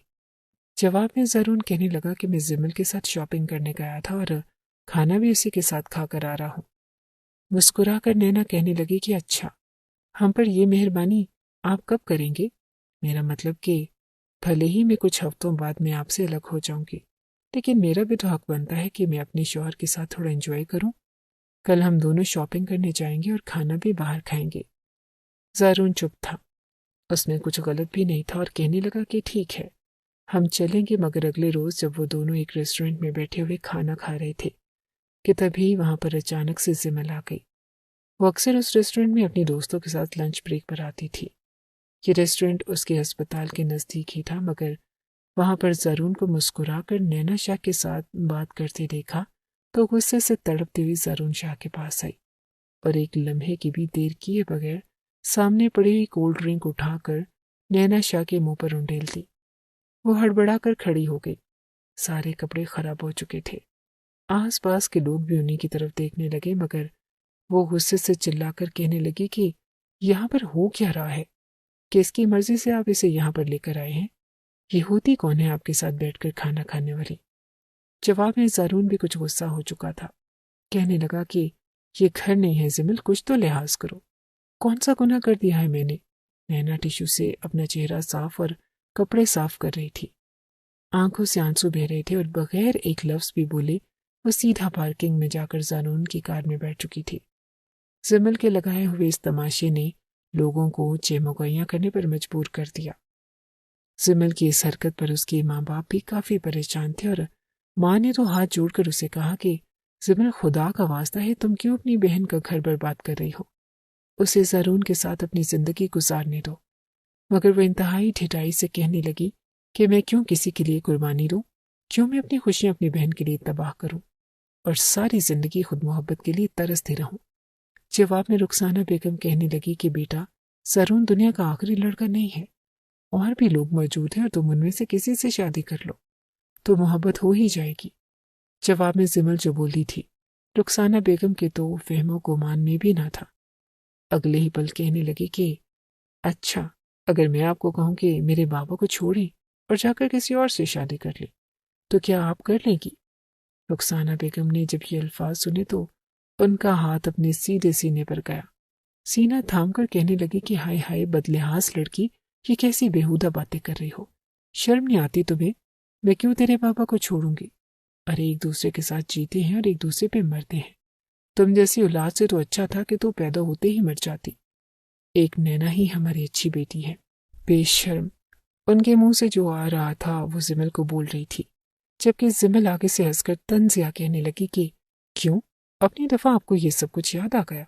[SPEAKER 1] جواب میں زارون کہنے لگا کہ میں زمل کے ساتھ شاپنگ کرنے گیا تھا اور کھانا بھی اسی کے ساتھ کھا کر آ رہا ہوں۔ مسکرا کر نینا کہنے لگی کہ اچھا، ہم پر یہ مہربانی آپ کب کریں گے؟ میرا مطلب کہ بھلے ہی میں کچھ ہفتوں بعد میں آپ سے الگ ہو جاؤں گی، لیکن میرا بھی تو حق بنتا ہے کہ میں اپنے شوہر کے ساتھ تھوڑا انجوائے کروں۔ کل ہم دونوں شاپنگ کرنے جائیں گے اور کھانا بھی باہر کھائیں گے۔ زارون چپ تھا، اس میں کچھ غلط بھی نہیں تھا، اور کہنے لگا کہ ٹھیک ہے، ہم چلیں گے۔ مگر اگلے روز جب وہ دونوں ایک ریسٹورنٹ میں بیٹھے ہوئے کھانا کھا رہے تھے کہ تبھی وہاں پر اچانک سے زمل آ گئی۔ وہ اکثر اس ریسٹورنٹ میں اپنی دوستوں کے ساتھ لنچ بریک پر آتی تھی۔ یہ ریسٹورنٹ اس کے ہسپتال کے نزدیک ہی تھا، مگر وہاں پر زارون کو مسکرا کر نینا شاہ کے ساتھ بات کرتے دیکھا تو غصے سے تڑپتی ہوئی زارون شاہ کے پاس آئی، اور ایک لمحے کی بھی دیر کیے بغیر سامنے پڑی ہوئی کولڈ ڈرنک اٹھا کر نینا شاہ کے منہ پر انڈیل دی۔ وہ ہڑبڑا کر کھڑی ہو گئی، سارے کپڑے خراب ہو چکے تھے۔ آس پاس کے لوگ بھی انہی کی طرف دیکھنے لگے، مگر وہ غصے سے چلا کر کہنے لگی کہ یہاں پر ہو کیا رہا ہے؟ کس کی مرضی سے آپ اسے یہاں پر لے کر آئے ہیں؟ یہ ہوتی کون ہے آپ کے ساتھ بیٹھ کر کھانا کھانے والی؟ جواب میں زارون بھی کچھ غصہ ہو چکا تھا، کہنے لگا کہ یہ گھر نہیں ہے زمل، کچھ تو لحاظ کرو، کون سا گناہ کر دیا ہے میں نے؟ نینا ٹیشو سے اپنا چہرہ صاف اور کپڑے صاف کر رہی تھی، آنکھوں سے آنسو بہ رہے تھے، اور بغیر ایک لفظ بھی بولے وہ سیدھا پارکنگ میں جا کر زارون کی کار میں بیٹھ چکی تھی۔ زمل کے لگائے ہوئے اس تماشے نے لوگوں کو چیمگوئیاں کرنے پر مجبور کر دیا۔ زمل کی اس حرکت پر اس کے ماں باپ بھی کافی پریشان تھے، اور ماں نے تو ہاتھ جوڑ کر اسے کہا کہ زمل خدا کا واسطہ ہے، تم کیوں اپنی بہن کا گھر برباد کر رہی ہو؟ اسے زارون کے ساتھ اپنی زندگی گزارنے دو۔ مگر وہ انتہائی ڈھٹائی سے کہنے لگی کہ میں کیوں کسی کے لیے قربانی دوں؟ کیوں میں اپنی خوشیاں اپنی بہن کے لیے تباہ کروں اور ساری زندگی خود محبت کے لیے ترستی رہوں؟ جواب میں رخسانہ بیگم کہنے لگی کہ بیٹا، زارون دنیا کا آخری لڑکا نہیں ہے، اور بھی لوگ موجود ہیں، اور تم ان میں سے کسی سے شادی کر لو تو محبت ہو ہی جائے گی۔ جواب میں زمل جو بولی تھی، رخسانہ بیگم کے تو فہم و گمان میں بھی نہ تھا۔ اگلے ہی پل کہنے لگی کہ اچھا، اگر میں آپ کو کہوں کہ میرے بابا کو چھوڑیں اور جا کر کسی اور سے شادی کر لے، تو کیا آپ کر لیں گی؟ رخسانہ بیگم نے جب یہ الفاظ سنے تو ان کا ہاتھ اپنے سیدھے سینے پر گیا، سینہ تھام کر کہنے لگی کہ ہائے ہائے بدلحاظ لڑکی، یہ کیسی بےہودہ باتیں کر رہی ہو، شرم نہیں آتی تمہیں؟ میں کیوں تیرے بابا کو چھوڑوں گی؟ ارے ایک دوسرے کے ساتھ جیتے ہیں اور ایک دوسرے پہ مرتے ہیں، تم جیسی اولاد سے تو اچھا تھا کہ تو پیدا ہوتے ہی مر جاتی، ایک نینا ہی ہماری اچھی بیٹی ہے۔ بے شرم! ان کے منہ سے جو آ رہا تھا وہ زمل کو بول رہی تھی، جبکہ زمل آگے سے ہنس کر طنزیہ کہنے لگی کہ کیوں، اپنی دفعہ آپ کو یہ سب کچھ یاد آ گیا؟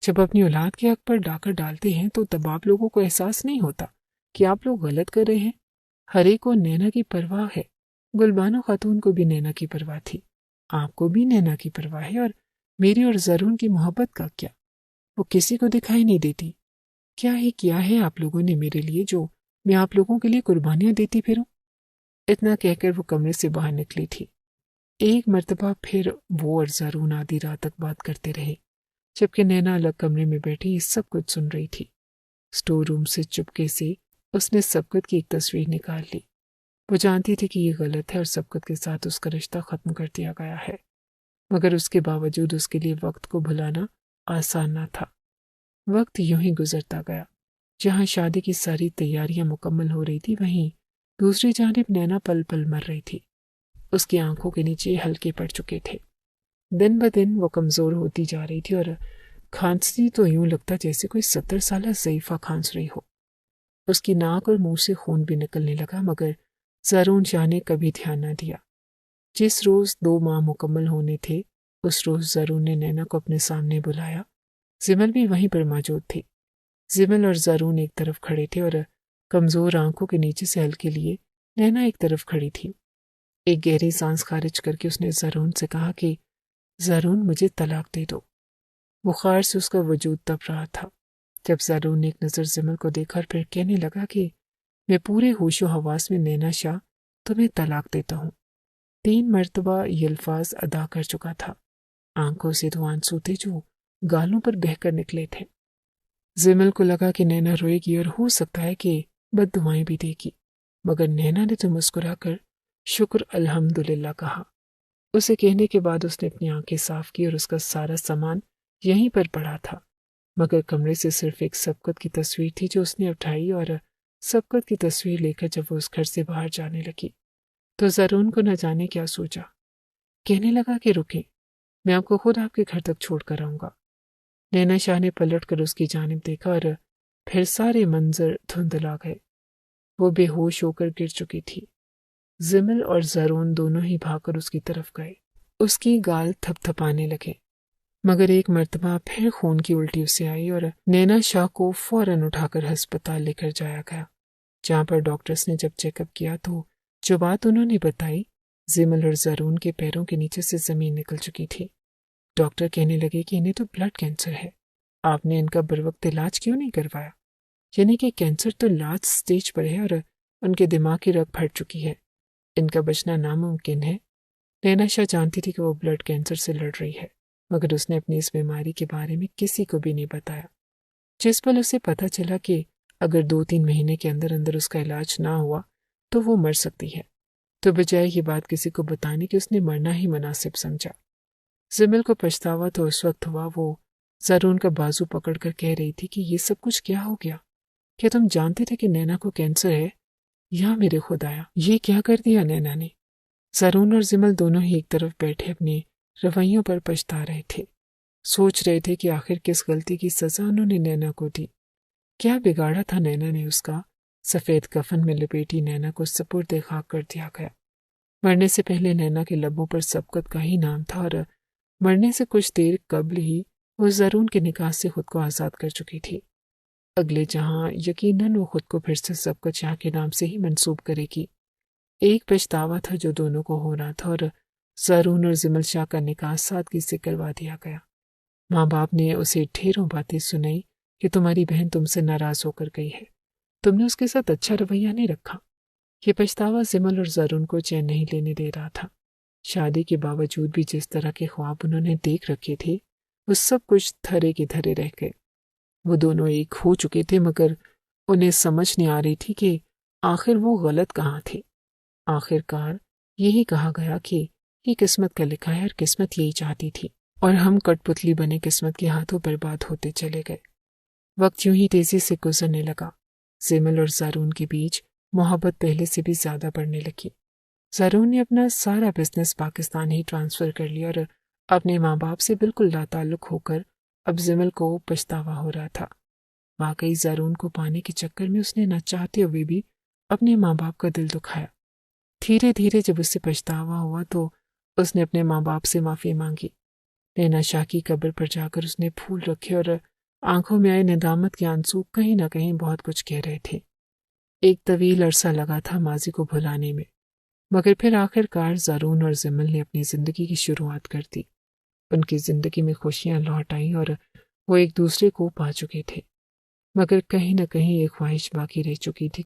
[SPEAKER 1] جب اپنی اولاد کے حق پر ڈاکر ڈالتے ہیں تو تب آپ لوگوں کو احساس نہیں ہوتا کہ آپ لوگ غلط کر رہے ہیں؟ ہر ایک کو نینا کی پرواہ ہے، گلبانو خاتون کو بھی نینا کی پرواہ تھی، آپ کو بھی نینا کی پرواہ ہے، اور میری اور زرون کی محبت کا کیا؟ وہ کسی کو دکھائی نہیں دیتی؟ کیا ہی کیا ہے آپ لوگوں نے میرے لیے جو میں آپ لوگوں کے لیے قربانیاں دیتی پھروں؟ اتنا کہہ کر وہ کمرے سے باہر نکلی تھی۔ ایک مرتبہ پھر وہ اور زرون آدھی رات تک بات کرتے رہے، جبکہ نینا الگ کمرے میں بیٹھی یہ سب کچھ سن رہی تھی۔ اسٹور روم سے چپکے سے اس نے سبقت کی ایک تصویر نکال لی۔ وہ جانتی تھی کہ یہ غلط ہے اور سبقت کے ساتھ اس کا رشتہ ختم کر دیا گیا ہے، مگر اس کے باوجود اس کے لیے وقت کو بھلانا آسان نہ تھا۔ وقت یوں ہی گزرتا گیا۔ جہاں شادی کی ساری تیاریاں مکمل ہو رہی تھی، وہیں دوسری جانب نینا پل پل مر رہی تھی۔ اس کی آنکھوں کے نیچے ہلکے پڑ چکے تھے، دن بدن وہ کمزور ہوتی جا رہی تھی، اور کھانستی تو یوں لگتا جیسے کوئی 70 سالہ ضعیفہ کھانس رہی ہو۔ اس کی ناک اور منہ سے خون بھی نکلنے لگا، مگر زرون شاہ نے کبھی دھیان نہ دیا۔ جس روز 2 ماہ مکمل ہونے تھے، اس روز زرون نے نینا کو اپنے سامنے بلایا۔ زمل بھی وہیں پر موجود تھی۔ زمل اور زرون ایک طرف کھڑے تھے اور کمزور آنکھوں کے نیچے سے ہلکے لیے نینا ایک طرف کھڑی تھی۔ ایک گہری سانس خارج کر کے اس نے زرون سے کہا کہ زرون، مجھے طلاق دے دو۔ بخار سے اس کا وجود تپ رہا تھا۔ جب زرون نے ایک نظر زمل کو دیکھا اور پھر کہنے لگا کہ میں پورے ہوش و حواس میں نینا شاہ تمہیں طلاق دیتا ہوں، 3 مرتبہ یہ الفاظ ادا کر چکا تھا۔ آنکھوں سے دو آنسو تھے جو گالوں پر بہہ کر نکلے تھے۔ زمل کو لگا کہ نینا روئے گی اور ہو سکتا ہے کہ بد دعائیں بھی دے گی، مگر نینا نے تو مسکرا کر شکر الحمدللہ کہا۔ اسے کہنے کے بعد اس نے اپنی آنکھیں صاف کی اور اس کا سارا سامان یہیں پر پڑا تھا، مگر کمرے سے صرف ایک سبقت کی تصویر تھی جو اس نے اٹھائی، اور سبقت کی تصویر لے کر جب وہ اس گھر سے باہر جانے لگی تو زرون کو نہ جانے کیا سوچا۔ کہنے لگا کہ رکیں، میں آپ کو خود آپ کے گھر تک چھوڑ کر آؤں گا۔ نینا شاہ نے پلٹ کر اس کی جانب دیکھا اور پھر سارے منظر دھندلا گئے۔ وہ بے ہوش ہو کر گر چکی تھی۔ زمل اور زرون دونوں ہی بھاگ کر اس کی طرف گئے، اس کی گال تھپ تھپانے لگے، مگر ایک مرتبہ پھر خون کی الٹی اسے آئی اور نینا شاہ کو فوراً اٹھا کر ہسپتال لے کر جایا گیا، جہاں پر ڈاکٹرز نے جب چیک اپ کیا تو جو بات انہوں نے بتائی، زمل اور زرون کے پیروں کے نیچے سے زمین نکل چکی تھی۔ ڈاکٹر کہنے لگے کہ انہیں تو بلڈ کینسر ہے، آپ نے ان کا بروقت علاج کیوں نہیں کروایا؟ یعنی کہ کینسر تو لاسٹ سٹیج پر ہے اور ان کے دماغ کی رگ پھٹ چکی ہے، ان کا بچنا ناممکن ہے۔ نینا شاہ جانتی تھی کہ وہ بلڈ کینسر سے لڑ رہی ہے، مگر اس نے اپنی اس بیماری کے بارے میں کسی کو بھی نہیں بتایا۔ جس پل اسے پتہ چلا کہ اگر 2-3 مہینے کے اندر اندر اس کا علاج نہ ہوا تو وہ مر سکتی ہے، تو بجائے یہ بات کسی کو بتانے کے اس نے مرنا ہی مناسب سمجھا۔ زمل کو پچھتاوا تو اس وقت ہوا، وہ زرون کا بازو پکڑ کر کہہ رہی تھی کہ یہ سب کچھ کیا ہو گیا؟ کیا تم جانتے تھے کہ نینا کو کینسر ہے؟ یا میرے خدایا، یہ کیا کر دیا نینا نے؟ زرون اور زمل دونوں ہی ایک طرف بیٹھے اپنے رویوں پر پچھتا رہے تھے، سوچ رہے تھے کہ آخر کس غلطی کی سزا انہوں نے نینا کو دی، کیا بگاڑا تھا نینا نے اس کا؟ سفید کفن میں لپیٹی نینا کو سپرد خاک کر دیا گیا۔ مرنے سے پہلے نینا کے لبوں پر سبقت کا ہی نام تھا، اور مرنے سے کچھ دیر قبل ہی وہ زرون کے نکاح سے خود کو آزاد کر چکی تھی۔ اگلے جہاں یقیناً وہ خود کو پھر سے سبقت شاہ کے نام سے ہی منسوب کرے گی۔ ایک پچھتاوا تھا جو دونوں کو ہو رہا تھا، اور زرون اور زمل شاہ کا نکاح سادگی سے کروا دیا گیا۔ ماں باپ نے اسے ڈھیروں باتیں سنائی کہ تمہاری بہن تم سے ناراض ہو کر گئی ہے، تم نے اس کے ساتھ اچھا رویہ نہیں رکھا۔ یہ پچھتاوا زمل اور زرون کو چین نہیں لینے دے رہا تھا۔ شادی کے باوجود بھی جس طرح کے خواب انہوں نے دیکھ رکھے تھے وہ سب کچھ دھرے کے دھرے رہ گئے۔ وہ دونوں ایک ہو چکے تھے، مگر انہیں سمجھ نہیں آ رہی تھی کہ آخر وہ غلط کہاں تھی؟ آخر کار یہی کہا گیا کہ یہ قسمت کا لکھا ہے اور قسمت یہی چاہتی تھی، اور ہم کٹ پتلی بنے قسمت کے ہاتھوں برباد ہوتے چلے گئے۔ وقت یوں ہی تیزی سے گزرنے لگا۔ زمل اور زارون کے بیچ محبت پہلے سے بھی زیادہ بڑھنے لگی۔ زارون نے اپنا سارا بزنس پاکستان ہی ٹرانسفر کر لیا اور اپنے ماں باپ سے بالکل لا تعلق ہو کر اب زمل کو پچھتاوا ہو رہا تھا۔ واقعی زارون کو پانے کے چکر میں اس نے نہ چاہتے ہوئے بھی اپنے ماں باپ کا دل دکھایا۔ دھیرے دھیرے جب اسے پچھتاوا ہوا تو اس نے اپنے ماں باپ سے معافی مانگی۔ نینا شاہ کی قبر پر جا کر اس نے پھول رکھے اور آنکھوں میں آئے ندامت کے آنسو کہیں نہ کہیں بہت کچھ کہہ رہے تھے۔ ایک طویل عرصہ لگا تھا ماضی کو بھلانے میں، مگر پھر آخر کار زارون اور زمل نے اپنی زندگی کی شروعات کر دی۔ ان کی زندگی میں خوشیاں لوٹ آئیں اور وہ ایک دوسرے کو پا چکے تھے، مگر کہیں نہ کہیں ایک خواہش باقی رہ چکی تھی